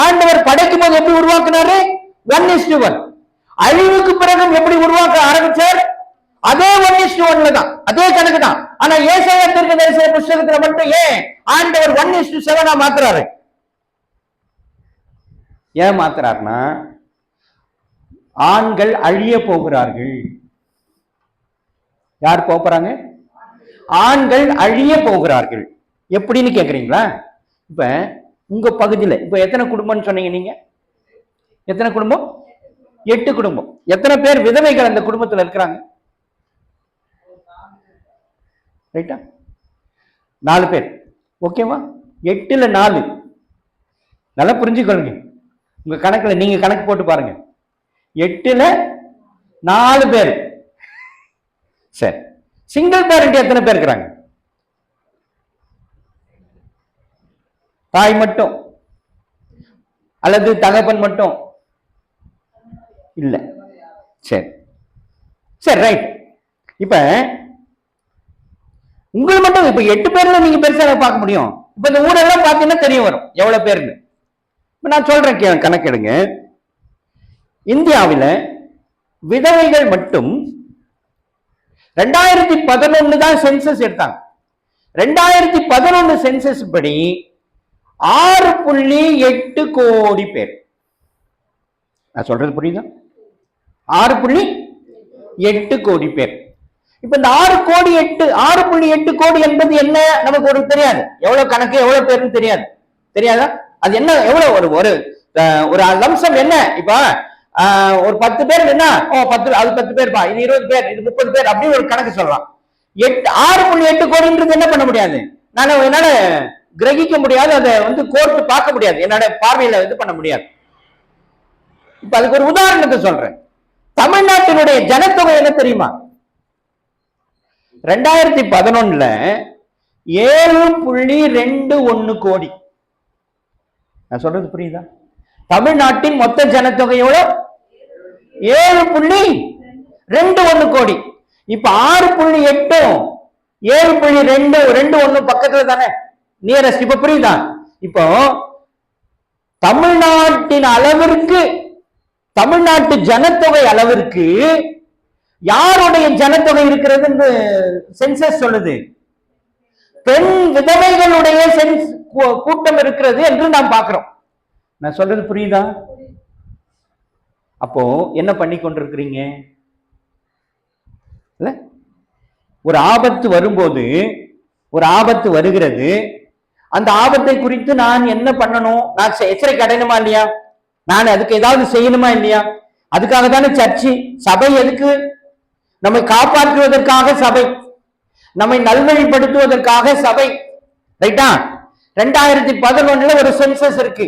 ஆண்டவர் படைக்கும் போது எப்படி உருவாக்குனாரு, 1:1. அழிவுக்கு பிறகு எப்படி உருவாக்க ஆரம்பிச்சார், அதே 1:1 தான், அதே கணக்கு தான். ஆனா ஏசாயா தீர்க்கதரிசி புத்தகத்துல மட்டும் ஏன் ஆண்டவர் 1:7 மாத்துறாரு? ஏன் மாத்துறாருன்னா, ஆண்கள் அழிய போகிறார்கள். யார் போறாங்க? ஆண்கள் அழிய போகிறார்கள். எப்படின்னு கேக்குறீங்களா? இப்ப உங்க பகுதியில இப்ப எத்தனை குடும்பம்னு சொன்னீங்க நீங்க? எத்தனை குடும்பம்? 8 குடும்பம். எத்தனை பேர் விதவைகள் அந்த குடும்பத்துல இருக்கிறாங்க? ரைட்டா? 4 பேர். ஓகேவா? 8ல் 4. நல்லா புரிஞ்சுக்கொள்ளுங்க, உங்க கணக்குல நீங்க கணக்கு போட்டு பாருங்க. 8ல் 4 பேர். சரி, சிங்கிள் பேரண்ட் எத்தனை பேர் இருக்கிறாங்க? தாய் மட்டும் அல்லது தகப்பன் மட்டும்? இல்ல. சரி சரி, ரைட். இப்ப உங்களை மட்டும் இப்ப 8 பேர்ல நீங்க பெருசா பார்க்க முடியும். இப்ப இந்த ஊரெல்லாம் பாத்தீங்கன்னா தெரிய வரும் எவ்வளவு பேர்னு. இப்ப நான் சொல்றேன், கணக்கெடுங்க. இந்தியாவில விதவைகள் மட்டும் 2011 தான் சென்சஸ் எடுத்தாங்க. 2011 சென்சஸ் படி 6.8 கோடி பேர். நான் சொல்றது புரியுதா? 6.8 கோடி பேர். இப்ப இந்த 6.8 கோடி என்பது என்ன நமக்கு ஒரு தெரியாது. எவ்வளவு கணக்கு, எவ்வளவு பேருன்னு தெரியாது. தெரியாதா? அது என்ன, எவ்வளவு ஒரு ஒரு லம்சம் என்ன? இப்ப ஒரு 10 பேர் என்ன, 10 அது 10 பேர்ப்பா, இது 20 பேர், இது 30 பேர், அப்படின்னு ஒரு கணக்கு சொல்லலாம். 6.8 கோடின்றது என்ன பண்ண முடியாது, என்னால கிரகிக்க முடியாது, அதை கோர்த்து பார்க்க முடியாது, என்னோட பார்வையில இது பண்ண முடியாது. இப்ப அதுக்கு ஒரு உதாரணத்தை சொல்றேன். தமிழ்நாட்டினுடைய ஜனத்தொகை என்ன தெரியுமா? 2011 7.21 கோடி. நான் சொல்றது புரியுதா? தமிழ்நாட்டின் மொத்த ஜனத்தொகையோட 7.21 கோடி. இப்ப 6.8 7.21 பக்கத்துல தானே, நியரஸ்ட். இப்ப புரியுதா? இப்போ தமிழ்நாட்டின் அளவிற்கு, தமிழ்நாட்டு ஜனத்தொகை அளவிற்கு யாருடைய ஜனத்தொகை இருக்கிறது என்று சென்சஸ் சொல்லுது? பெண் விதவைகளுடைய கூட்டம் இருக்கிறது என்று நாம் பார்க்கிறோம். நான் சொல்றது புரியுதா? அப்போ என்ன பண்ணி கொண்டிருக்கிறீங்க? ஒரு ஆபத்து வரும்போது, ஒரு ஆபத்து வருகிறது, அந்த ஆபத்தை குறித்து நான் என்ன பண்ணணும், நான் எச்சரிக்கை அடையணுமா இல்லையா, நான் அதுக்கு ஏதாவது செய்யணுமா இல்லையா? அதுக்காக தானே சர்ச்சு, சபை எதுக்கு? நம்மை காப்பாற்றுவதற்காக சபை, நம்மை நல்வழிப்படுத்துவதற்காக சபை. ரைட்டா? 2011 ஒரு சென்சஸ் இருக்கு.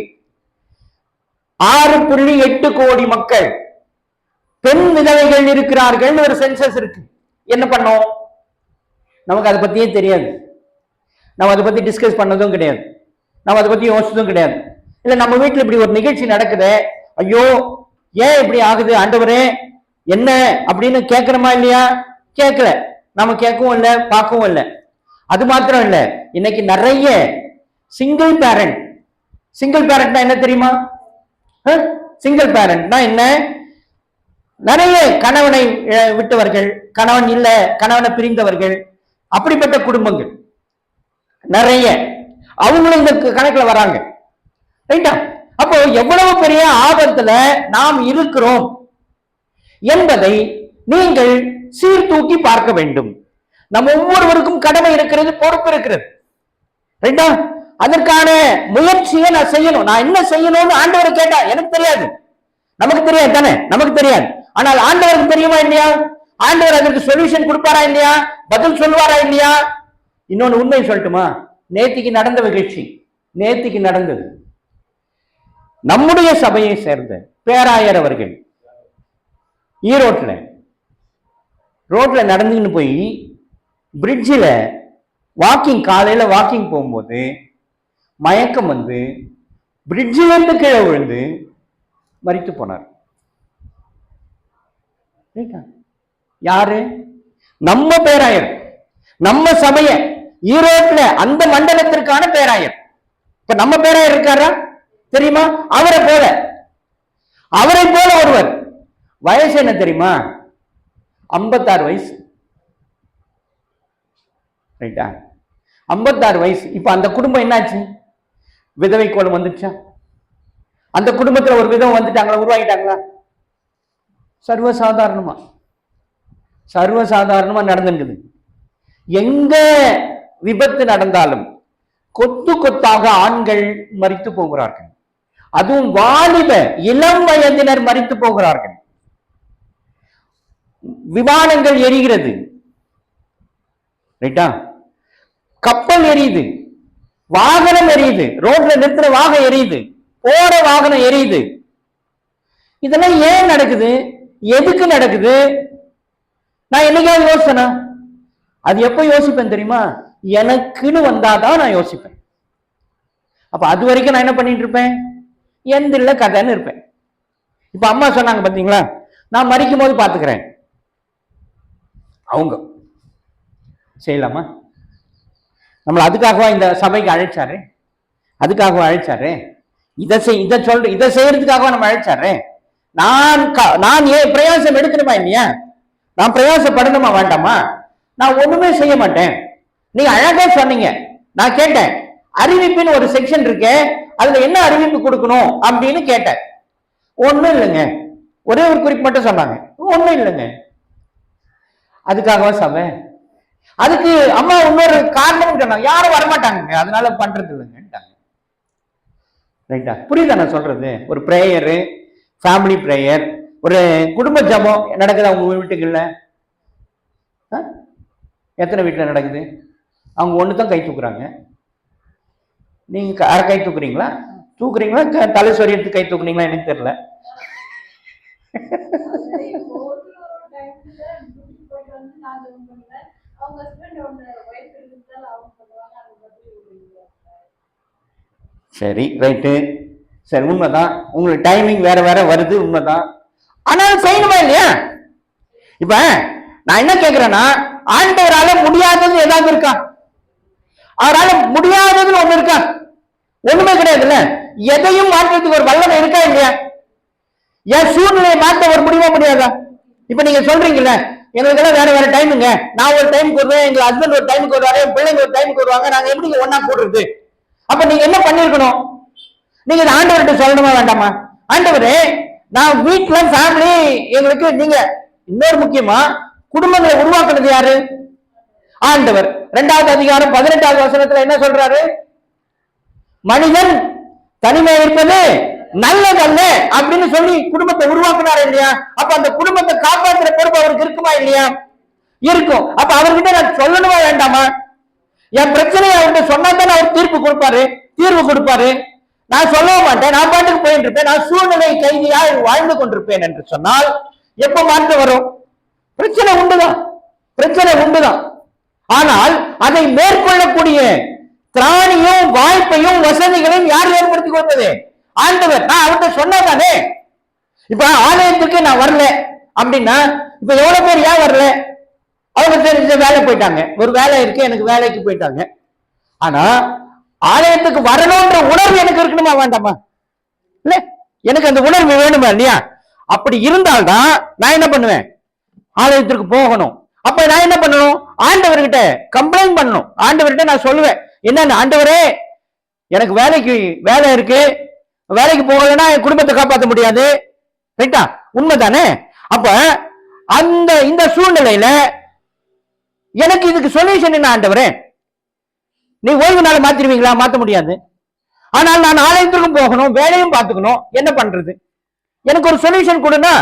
6.8 கோடி மக்கள் பெண் விதவைகள் இருக்கிறார்கள், ஒரு சென்சஸ் இருக்கு. என்ன பண்ணோம்? நமக்கு அதை பத்தியே தெரியாது, நம்ம அதை பத்தி டிஸ்கஸ் பண்ணதும் கிடையாது, நம்ம அதை பத்தி யோசிச்சதும் கிடையாது. இல்ல நம்ம வீட்டுல இப்படி ஒரு நிகழ்ச்சி நடக்குது, ஐயோ ஏன் இப்படி ஆகுது ஆண்டவரே என்ன அப்படின்னு கேட்கிறோமா இல்லையா? கேட்கல, நம்ம கேட்கவும் இல்லை, பார்க்கவும் இல்லை. அது மாத்திரம் இல்ல, இன்னைக்கு நிறைய சிங்கிள் பேரண்ட். சிங்கிள் பேரண்ட்னா என்ன தெரியுமா? சிங்கிள் பேரண்ட்னா என்ன? நிறைய கணவனை விட்டவர்கள், கணவன் இல்ல, கணவனை பிரிந்தவர்கள், அப்படிப்பட்ட குடும்பங்கள் நிறைய, அவங்களும் இந்த கணக்குல வராங்க. ரைட்டா? அப்போ எவ்வளவு பெரிய ஆபத்துல நாம் இருக்கிறோம் என்பதை நீங்கள் சீர்தூக்கி பார்க்க வேண்டும். நம்ம ஒவ்வொருவருக்கும் கடமை இருக்கிறது, பொறுப்பு இருக்கிறது. ரைட்டா? அதற்கான முயற்சியை நான் செய்யணும். நான் என்ன செய்யணும்னு ஆண்டவரை கேட்டா எனக்கு தெரியாது, நமக்கு தெரியாது தானே, நமக்கு தெரியாது. ஆனால் ஆண்டவருக்கு தெரியுமா இல்லையா? ஆண்டவர் அதற்கு சொல்யூஷன் கொடுப்பாரா இல்லையா? பதில் சொல்லுவாரா இல்லையா? இன்னொன்னு உண்மை சொல்லட்டுமா? நேத்திக்கு நடந்த நிகழ்ச்சி, நேத்திக்கு நடந்தது. நம்முடைய சபையை சேர்ந்த பேராயர் அவர்கள் ரோட்ல நடந்துன்னு போய் பிரிட்ஜில் வாக்கிங், காலையில வாக்கிங் போகும்போது மயக்கம் வந்து பிரிட்ஜில் இருந்து கீழே விழுந்து மரித்து போனார். யாரு? நம்ம பேராயர், நம்ம சபைய ஈரோட்ல அந்த மண்டலத்திற்கான பேராயர். இப்ப நம்ம பேராயர் இருக்காரா தெரியுமா? அவரை போல ஒருவர். வயசு என்ன தெரியுமா? 56 வயசு. ரைட்டா? 56 வயசு. இப்ப அந்த குடும்பம் என்னாச்சு? விதவை கோலம் வந்துச்சா? அந்த குடும்பத்துல ஒரு விதவை வந்துட்டாங்களா, உருவாகிட்டாங்களா? சர்வசாதாரணமா நடந்துருக்குது. எங்க விபத்து நடந்தாலும் கொத்து கொத்தாக ஆண்கள் மரித்து போகிறார்கள். அதுவும் வாலிப இளம் வயதினர் மரித்து போகிறார்கள். விமானங்கள் எரிகிறது, ரைட்டா? கப்பல் எரியுது, வாகனம் எரியுது, ரோட்ல நிறுத்துற வாகனம் எரியுது, போற வாகனம் எரியுது. இதெல்லாம் ஏன் நடக்குது? எதுக்கு நடக்குது? நான் என்னைக்காவது யோசனை? அது எப்ப யோசிப்பேன் தெரியுமா? எனக்குன்னு வந்தாதான் நான் யோசிப்பேன். அப்ப அது வரைக்கும் நான் என்ன பண்ணிட்டு இருப்பேன்? எந்திரில கதைன்னு இருப்பேன். இப்ப அம்மா சொன்னாங்க பாத்தீங்களா, நான் மரிக்கும் போது பாத்துக்கிறேன். அவங்க செய்யலாமா? நம்மள அதுக்காகவா இந்த சபைக்கு அழைச்சாரு? இதை செய்யறதுக்காகவா நம்ம அழைச்சாரு? நான் ஏன் பிரயாசம் எடுக்கணுமா இல்லையா? நான் பிரயாசப்படணுமா வேண்டாமா? நான் ஒண்ணுமே செய்ய மாட்டேன். நீங்க அழகா சொன்னீங்க, நான் கேட்டேன். அறிவிப்புன்னு ஒரு செக்ஷன் இருக்கு, அதுல என்ன அறிவிப்பு கொடுக்கணும் அப்படின்னு கேட்டேன். ஒண்ணும் இல்லைங்க, ஒரே ஒரு குறிப்பு மட்டும் சொன்னாங்க. ஒண்ணும் இல்லைங்க. அதுக்காகவா சபை? அதுக்கு அம்மா இன்னொரு காரணம் சொன்னாங்க, யாரும் வரமாட்டாங்க, அதனால பண்றது இல்லைங்கட்டாங்க. ரைட்டா? புரியுதா நான் சொல்றது? ஒரு பிரேயரு, ஃபேமிலி பிரேயர், ஒரு குடும்ப ஜபம் நடக்குது அவங்க வீட்டுக்குள்ள. எத்தனை வீட்டுல நடக்குது? அவங்க ஒண்ணுதான் கை தூக்குறாங்க. நீங்க கை தூக்குறீங்களா? தலை சொரியத்துக்கு கை தூக்குறீங்களா? எனக்கு தெரியல. சரி, ரைட்டு, சரி, உண்மைதான். உங்களுக்கு டைமிங் வேற வேற வருது, உண்மைதான். ஆனாலும் செய்யணுமா இல்லையா? இப்ப நான் என்ன கேட்கிறேன்னா, ஆண்டவரால முடியாதது ஏதாவது இருக்கா? அவரால முடியாததுன்னு ஒண்ணு இருக்கா? ஒண்ணுமே கிடையாதுல்ல. எதையும் மாற்றத்துக்கு ஒரு வல்லமை இருக்கா இல்லையா? என் சூழ்நிலையை மாற்ற ஒரு முடியாதா? இப்ப நீங்க சொல்றீங்கல்ல, எங்களுக்கு எல்லாம் வேற வேற டைமுங்க, நான் ஒரு டைமுக்கு வருவேன், எங்க ஹஸ்பண்ட் ஒரு டைமுக்கு வருவாரு, பிள்ளைங்க ஒரு டைமுக்கு வருவாங்க, நாங்க எப்படி ஒன்னா போடுறது? அப்ப நீங்க என்ன பண்ணிருக்கணும்? நீங்க ஆண்டவர்கிட்ட சொல்லணுமா வேண்டாமா? ஆண்டவரே, நான் வீட்டுல ஃபேமிலி எங்களுக்கு, நீங்க இன்னொரு முக்கியமா குடும்பங்களை உருவாக்குறது யாரு? ஆண்டவர். 2வது அதிகாரம் 18வது வசனத்துல என்ன சொல்றாரு? மனிதன் தனிமை இருப்பது நல்லதல்ல அப்படின்னு சொல்லி குடும்பத்தை உருவாக்குனாரு இல்லையா? அப்ப அந்த குடும்பத்தை காப்பாற்றுற பொறுப்பு அவருக்கு இருக்குமா இல்லையா? இருக்கும். அப்ப அவர்கிட்ட நான் சொல்லணுமா வேண்டாமா? என் பிரச்சனையை அவர்கிட்ட சொன்னா தான் அவர் தீர்வு கொடுப்பாரு. நான் சொல்லவே மாட்டேன், நான் பாட்டுக்கு போயிட்டு இருப்பேன், நான் சூழ்நிலை கைதியாய் வாழ்ந்து கொண்டிருப்பேன் என்று சொன்னால் எப்ப மாற்றம் வரும்? பிரச்சனை உண்டுதான். ஆனால் அதை மேற்கொள்ளக்கூடிய திராணியும் வாய்ப்பையும் வசதிகளையும் யார் ஏற்படுத்திக் கொள்வது? ஆண்டவர். நான் அவர்கிட்ட சொன்னதானே. இப்ப ஆலயத்துக்கு நான் வரல அப்படின்னா, இப்ப எவ்வளவு பேர் ஏன் வரல? அவங்க தெரிஞ்ச வேலை போயிட்டாங்க, ஒரு வேலை இருக்கு, எனக்கு வேலைக்கு போயிட்டாங்க. ஆனா ஆலயத்துக்கு வரணும்ன்ற உணர்வு எனக்கு இருக்கணுமா வேண்டாமா? இல்ல, எனக்கு அந்த உணர்வு வேணுமா இல்லையா? அப்படி இருந்தால்தான் நான் என்ன பண்ணுவேன்? ஆலயத்திற்கு போகணும். அப்ப நான் என்ன பண்ணணும்? ஆண்டவர்கிட்ட கம்ப்ளைண்ட் பண்ணணும். ஆண்டவர்கிட்ட நான் சொல்லுவேன், என்ன ஆண்டவரே, எனக்கு வேலை இருக்கு, வேலைக்கு போகலன்னா என் குடும்பத்தை காப்பாற்ற முடியாது. ரைட்டா? உண்மைதானே? அப்ப இந்த சூழ்நிலையில எனக்கு இதுக்கு சொல்யூஷன் என்ன? ஆண்டவரே, நீ ஓய்வு நாள் மாத்திருவீங்களா? மாத்த முடியாது. ஆனால் நான் ஆலயத்திற்கும் போகணும், வேலையும் பார்த்துக்கணும், என்ன பண்றது? எனக்கு ஒரு சொல்யூஷன் கொடுனா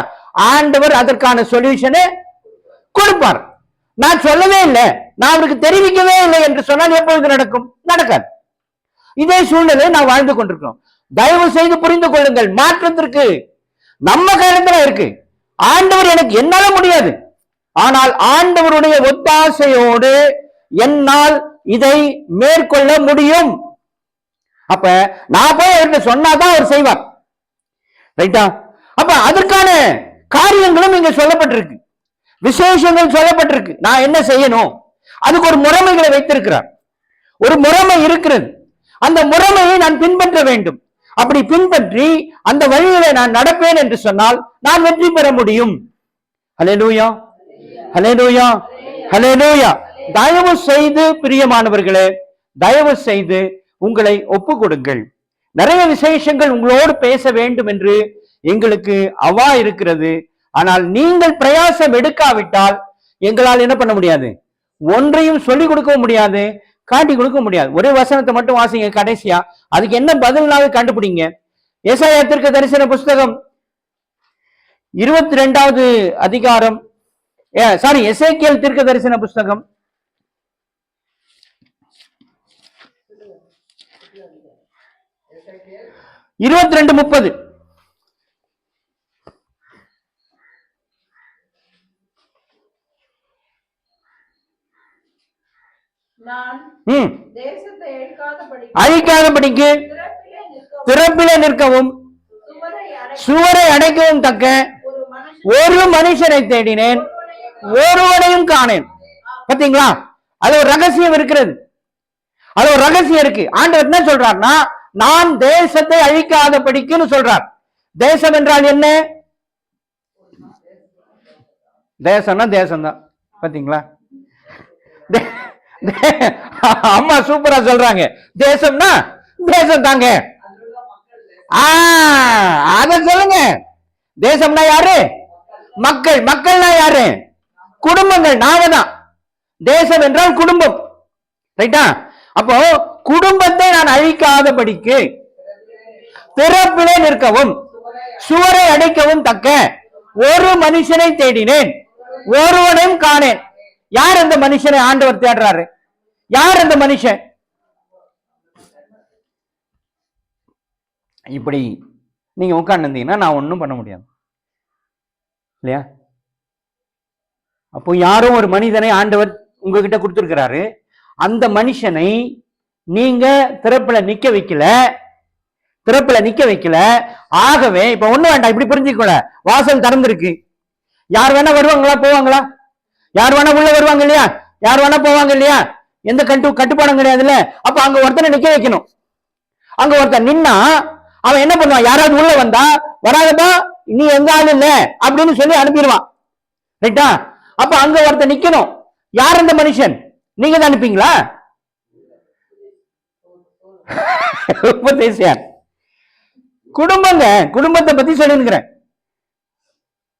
ஆண்டவர் அதற்கான சொல்யூஷனை கொடுப்பார். நான் சொல்லவே இல்லை, நான் அவருக்கு தெரிவிக்கவே இல்லை என்று சொன்னால் எப்பொழுது நடக்கும்? நடக்காது. இதே சூழ்நிலை நான் வாழ்ந்து கொண்டிருக்கிறோம். தயவு செய்து புரிந்து கொள்ளுங்கள், மாற்றத்திற்கு நம்ம கையில இருக்கு. ஆண்டவர் எனக்கு என்னால முடியாது, ஆனால் ஆண்டவருடைய ஒத்தாசையோடு என்னால் இதை மேற்கொள்ள முடியும். அப்ப நான் போய் அவர்கிட்ட சொன்னாதான் அவர் செய்வார். ரைட்டா? அப்ப அதற்கான காரியங்களும் இங்க சொல்லப்பட்டிருக்கு, விசேஷங்கள் சொல்லப்பட்டிருக்கு. நான் என்ன செய்யணும், அதுக்கு ஒரு முறைமைகளை வைத்திருக்கிறார். ஒரு முறைமை இருக்கிறது, அந்த முறைமையை நான் பின்பற்ற வேண்டும். அப்படி பின்பற்றி அந்த வழியில நான் நடப்பேன் என்று சொன்னால் நான் வெற்றி பெற முடியும். ஹல்லேலூயா, ஹல்லேலூயா, ஹல்லேலூயா. தயவு செய்து பிரியமானவர்களே, தயவு செய்து உங்களை ஒப்பு கொடுங்கள். நிறைய விசேஷங்கள் உங்களோடு பேச வேண்டும் என்று எங்களுக்கு அவா இருக்கிறது. ஆனால் நீங்கள் பிரயாசம் எடுக்காவிட்டால் எங்களால் என்ன பண்ண முடியாது? ஒன்றையும் சொல்லிக் கொடுக்க முடியாது, காட்டி கொடுக்க முடியாது. ஒரே வசனத்தை மட்டும் வாசிங்க கடைசியா, அதுக்கு என்ன பதில்னாவது கண்டுபிடிங்க. ஏசாயா தீர்க்க தரிசன புஸ்தகம் 22வது அதிகாரம், எசேக்கியேல் தீர்க்க தரிசன புஸ்தகம் 22:30. நான் தேசத்தை அழிக்காதபடிக்கு திறப்பிலே நிற்கவும் சுவரை அடைக்கவும் தக்க ஒரு மனுஷனை தேடினேன், ஒருவனையும் காணேன். பாத்தீங்களா? அது ஒரு ரகசியம் இருக்கிறது, அது ஒரு ரகசியம் இருக்கு. ஆண்டவர் என்ன சொல்றார்னா, நான் தேசத்தை அழிக்காதபடிக்குன்னு சொல்றார். தேசம் என்றால் என்ன? தேசம்னா தேசம்தான். பாத்தீங்களா? அம்மா சூப்பரா சொல்றாங்க, தேசம்னா தேசம் தாங்க. அத சொல்லுங்க. தேசம்னா யாரு? மக்கள். மக்கள்னா யாரு? குடும்பங்கள். நாம தான். தேசம் என்றால் குடும்பம். ரைட்டா? அப்போ குடும்பத்தை நான் அழிக்காதபடிக்கு திறப்பிலே நிற்கவும் சுவரை அடைக்கவும் தக்க ஒரு மனுஷனை தேடினேன், ஒருவனையும் காணேன். யார் அந்த மனுஷனை ஆண்டவர் தேடுறாரு? யார் அந்த மனுஷன்? இப்படி நீங்க உட்கார்ந்துருந்தீங்கன்னா நான் ஒன்றும் பண்ண முடியாது இல்லையா? அப்போ யாரோ ஒரு மனிதனை ஆண்டவர் உங்ககிட்ட கொடுத்திருக்கிறாரு. அந்த மனுஷனை நீங்க திறப்புல நிக்க வைக்கல. ஆகவே இப்ப ஒண்ணு வேண்டாம், இப்படி புரிஞ்சுக்கல. வாசல் திறந்திருக்கு, யார் வேணா வருவாங்களா போவாங்களா? யார் வேணா உள்ள வருவாங்க இல்லையா? யார் வேணா போவாங்க இல்லையா? எந்த கட்டுப்பாடும் கிடையாதுல்ல. அப்ப அங்க ஒருத்தனை நிக்க வைக்கணும். அங்க ஒருத்தன் நின்னா அவன் என்ன பண்ணுவான்? யாராவது உள்ள வந்தா, வராதப்பா நீ எங்க ஆள் இல்ல அப்படின்னு சொல்லி அனுப்பிடுவான். ரைட்டா? அப்ப அங்க ஒருத்தன் நிக்கணும். யார் அந்த மனுஷன்? நீங்க தான் அனுப்பீங்களா? உபதேசியார். குடும்பங்க, குடும்பத்தை பத்தி சொல்லிருக்கிறேன்.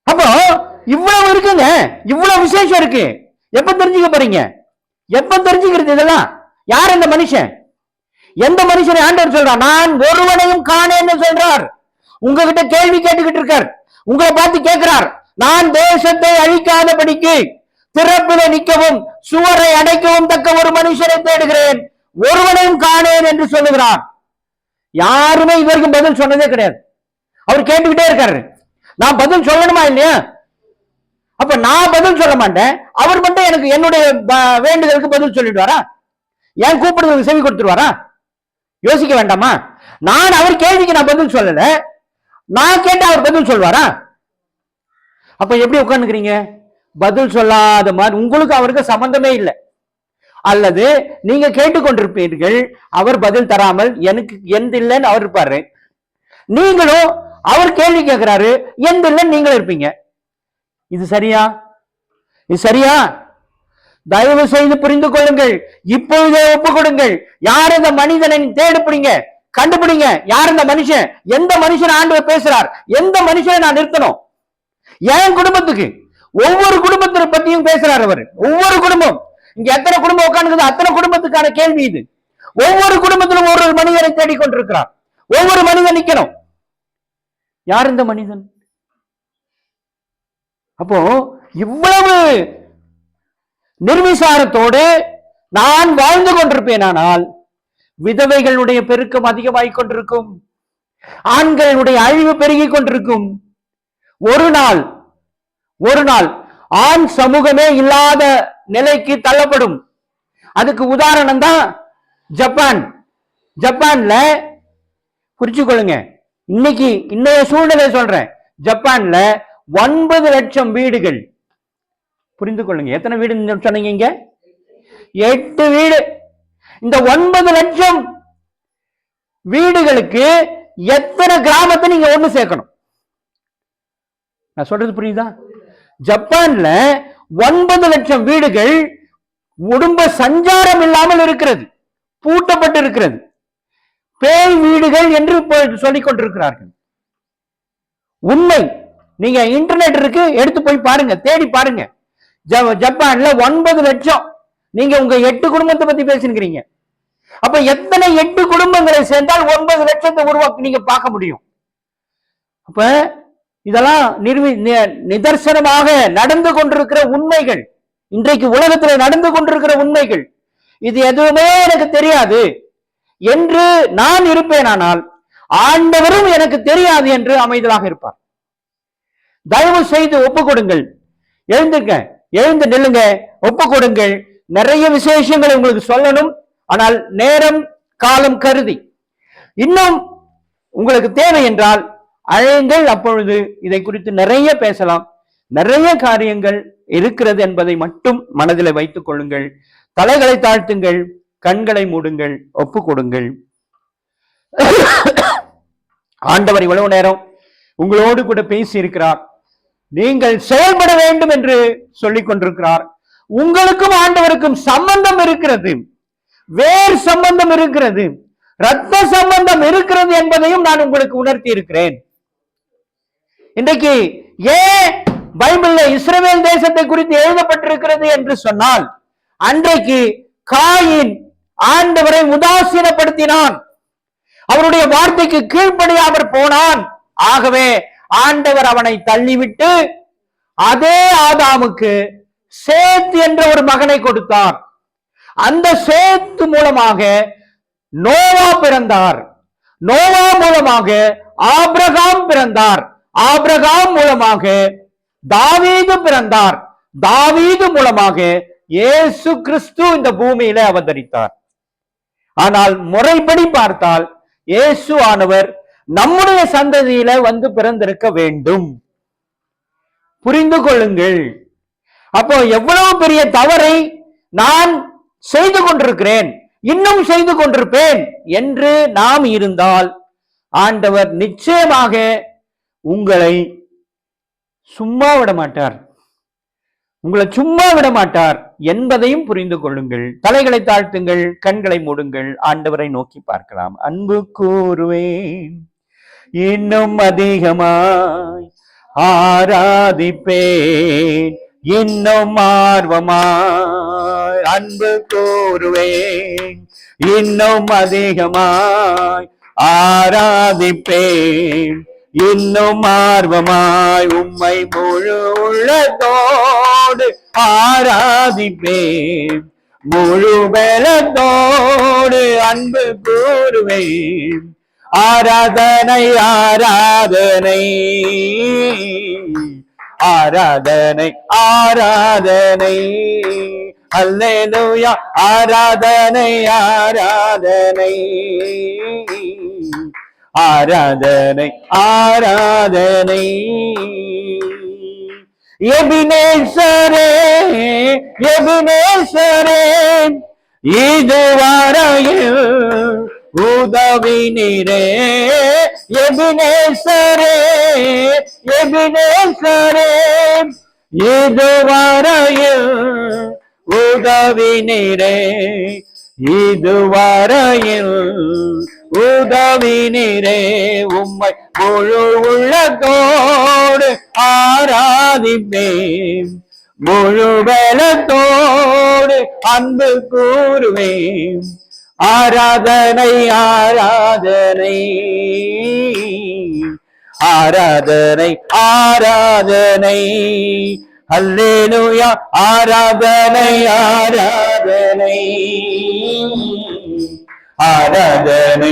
அப்போ இவ்வளவு இருக்குங்க, இவ்வளவு விசேஷம் இருக்கு. எப்ப தெரிஞ்சுக்க போறீங்க? எப்ப தெரிஞ்சுக்கிறது இதெல்லாம்? யார் அந்த மனுஷன்? எந்த மனுஷனை ஆண்டவர் சொல்றார்? நான் ஒருவனையும் காணேன்னு சொல்றார். உங்ககிட்ட கேள்வி கேட்டுக்கிட்டு இருக்கார், உங்களை பார்த்து கேட்கிறார். நான் தேசத்தை அழிக்காதபடிக்கு திறப்பிலே நிற்கவும் சுவரை அடைக்கவும் தக்க ஒரு மனுஷனை தேடுகிறேன், ஒருவனையும் காணேன் என்று சொல்லுகிறார். யாருமே இவருக்கும் பதில் சொன்னதே கிடையாது. அவர் கேட்டுக்கிட்டே இருக்காரு, நான் பதில் சொல்லணுமா இல்லையா? அப்ப நான் பதில் சொல்ல மாட்டேன், அவர் மட்டும் எனக்கு என்னுடைய வேண்டுதலுக்கு பதில் சொல்லிடுவாரா? ஏன் கூப்பிடுறதுக்கு செவி கொடுத்துருவாரா? யோசிக்க வேண்டாமா? நான் அவர் கேள்விக்கு நான் பதில் சொல்லல, நான் கேட்ட அவர் பதில் சொல்வாரா? அப்ப எப்படி உட்கார்ந்துக்கிறீங்க? பதில் சொல்லாத மாதிரி. உங்களுக்கு அவருக்கு சம்பந்தமே இல்லை. அல்லது நீங்க கேட்டுக்கொண்டிருப்பீர்கள், அவர் பதில் தராமல் எனக்கு எந்த இல்லைன்னு அவர் இருப்பாரு, நீங்களும் அவர் கேள்வி கேட்கிறாரு எந்த இல்லைன்னு நீங்களும் இருப்பீங்க. இது சரியா? இது சரியா? தயவு செய்து புரிந்து கொள்ளுங்கள். இப்பொழுதே ஒப்பு கொடுங்கள். யார் இந்த மனிதனை தேடுபிடிங்க, கண்டுபிடிங்க. யார் இந்த மனுஷன்? எந்த மனுஷன் ஆண்டவர் பேசுறார்? எந்த மனுஷனை நான் நிறுத்தணும்? என் குடும்பத்துக்கு, ஒவ்வொரு குடும்பத்தை பத்தியும் பேசுறார் அவர். ஒவ்வொரு குடும்பம், இங்க எத்தனை குடும்பம் உட்கார்ந்து அத்தனை குடும்பத்துக்கான கேள்வி இது. ஒவ்வொரு குடும்பத்திலும் ஒரு மனிதனை தேடிக்கொண்டிருக்கிறார். ஒவ்வொரு மனிதன் நிக்கணும். யார் இந்த மனிதன்? அப்போ இவ்வளவு நிர்விசாரத்தோடு நான் வாழ்ந்து கொண்டிருப்பேனானால் விதவைகளுடைய பெருக்கம் அதிகமாகிக் கொண்டிருக்கும், ஆண்களுடைய அழிவு பெருகிக் கொண்டிருக்கும். ஒரு நாள் ஆண் சமூகமே இல்லாத நிலைக்கு தள்ளப்படும். அதுக்கு உதாரணம் தான் ஜப்பான்ல குறிச்சுக்கொள்ளுங்க. இன்னைய சூழ்நிலை சொல்றேன். ஜப்பான்ல 9 லட்சம் வீடுகள், புரிந்து கொள்ளுங்க. எத்தனை வீடு சொன்னீங்க? இங்க 8 வீடு. இந்த 9 லட்சம் வீடுகளுக்கு எத்தனை கிராமத்தை நீங்க ஒண்ணு சேர்க்கணும்? நான் சொல்றது புரியுதா? ஜப்பான்ல 9 லட்சம் வீடுகள் குடும்ப சஞ்சாரம் இல்லாமல் இருக்கிறது, பூட்டப்பட்டு இருக்கிறது. பேய் வீடுகள் என்று சொல்லிக் கொண்டிருக்கிறார்கள். உண்மை. நீங்க இன்டர்நெட் இருக்கு, எடுத்து போய் பாருங்க, தேடி பாருங்க. ஜப்பான்ல 9 லட்சம். நீங்க உங்க 8 குடும்பத்தை பத்தி பேசுகிறீங்க. அப்ப எத்தனை 8 குடும்பங்களை சேர்ந்தால் 9 லட்சத்தை உருவாக்கி நீங்க பார்க்க முடியும். அப்ப இதெல்லாம் நிதர்சனமாக நடந்து கொண்டிருக்கிற உண்மைகள், இன்றைக்கு உலகத்தில் நடந்து கொண்டிருக்கிற உண்மைகள். இது எதுவுமே எனக்கு தெரியாது என்று நான் இருப்பேனானால் ஆண்டவரும் எனக்கு தெரியாது என்று அமைதலாக இருப்பார். தயவு செய்து ஒப்பு கொடுங்கள். எழுந்து நில்லுங்க, ஒப்பு கொடுங்கள். நிறைய விசேஷங்களை உங்களுக்கு சொல்லணும், ஆனால் நேரம் காலம் கருதி. இன்னும் உங்களுக்கு தேவை என்றால் அழையுங்கள், அப்பொழுது இதை குறித்து நிறைய பேசலாம். நிறைய காரியங்கள் இருக்கிறது என்பதை மட்டும் மனதில் வைத்துக் கொள்ளுங்கள். தலைகளை தாழ்த்துங்கள், கண்களை மூடுங்கள், ஒப்பு கொடுங்கள். ஆண்டவர் இவ்வளவு நேரம் உங்களோடு கூட பேசி இருக்கிறார். நீங்கள் செயல்பட வேண்டும் என்று சொல்லிக் கொண்டிருக்கிறார். உங்களுக்கும் ஆண்டவருக்கும் சம்பந்தம் இருக்கிறது, வேறு சம்பந்தம் இருக்கிறது, இரத்த சம்பந்தம் இருக்கிறது என்பதையும் நான் உங்களுக்கு உணர்த்தி இருக்கிறேன். இன்றைக்கு ஏன் பைபிள்ல இஸ்ரவேல் தேசத்தை குறித்து எழுதப்பட்டிருக்கிறது என்று சொன்னால், அன்றைக்கு காயின் ஆண்டவரை உதாசீனப்படுத்தினான், அவருடைய வார்த்தைக்கு கீழ்ப்படியாமற் போனான். ஆகவே ஆண்டவர் அவனை தள்ளிவிட்டு அதே ஆதாமுக்கு சேத் என்ற ஒரு மகனை கொடுத்தார். அந்த சேத்து மூலமாக நோவா பிறந்தார். நோவா மூலமாக ஆபிரகாம் பிறந்தார். ஆபிரகாம் மூலமாக தாவீது பிறந்தார். தாவீது மூலமாக இயேசு கிறிஸ்து இந்த பூமியில அவதரித்தார். ஆனால் முறைப்படி பார்த்தால் இயேசு ஆனவர் நம்முடைய சந்ததியில வந்து பிறந்திருக்க வேண்டும். புரிந்து கொள்ளுங்கள். அப்போ எவ்வளவு பெரிய தவறை நான் செய்து கொண்டிருக்கிறேன், இன்னும் செய்து கொண்டிருப்பேன் என்று நாம் இருந்தால் ஆண்டவர் நிச்சயமாக உங்களை சும்மா விட மாட்டார், உங்களை சும்மா விட மாட்டார் என்பதையும் புரிந்து கொள்ளுங்கள். தலைகளை தாழ்த்துங்கள், கண்களை மூடுங்கள், ஆண்டவரை நோக்கி பார்க்கலாம். அன்பு கூறுவேன், இன்னும் அதிகமாய் ஆராதிப்பேன், இன்னும் ஆர்வமாய் அன்பு கூறுவேன், இன்னும் அதிகமாய் ஆராதிப்பேன், இன்னும் ஆர்வமாய் உம்மை முழு உள்ளத்தோடு ஆராதிப்பேன், முழு பலத்தோடு அன்பு கூறுவேன். ஆராதனை ஆராதனை ஆராதனை ஆராதனை, அல்லேலூயா. ஆராதனை ஆராதனை ஆராதனை ஆராதனை. எபினேசரே எபினேசரே, இதுவரையில் உதவி நீரே. எபினேசரே எபினேசரே, இதுவரையில் உதவி நீரே. இதுவரையில் உதவி நீரே. உம்மை முழு உள்ளத்தோடு ஆராதிப்பேன், முழு பலத்தோடு அன்பு கூறுவேன். ஆராதனை ஆராதனை ஆராதனை ஆராதனை அல்லேலூயா ஆராதனை ஆராதனை ஆராதனை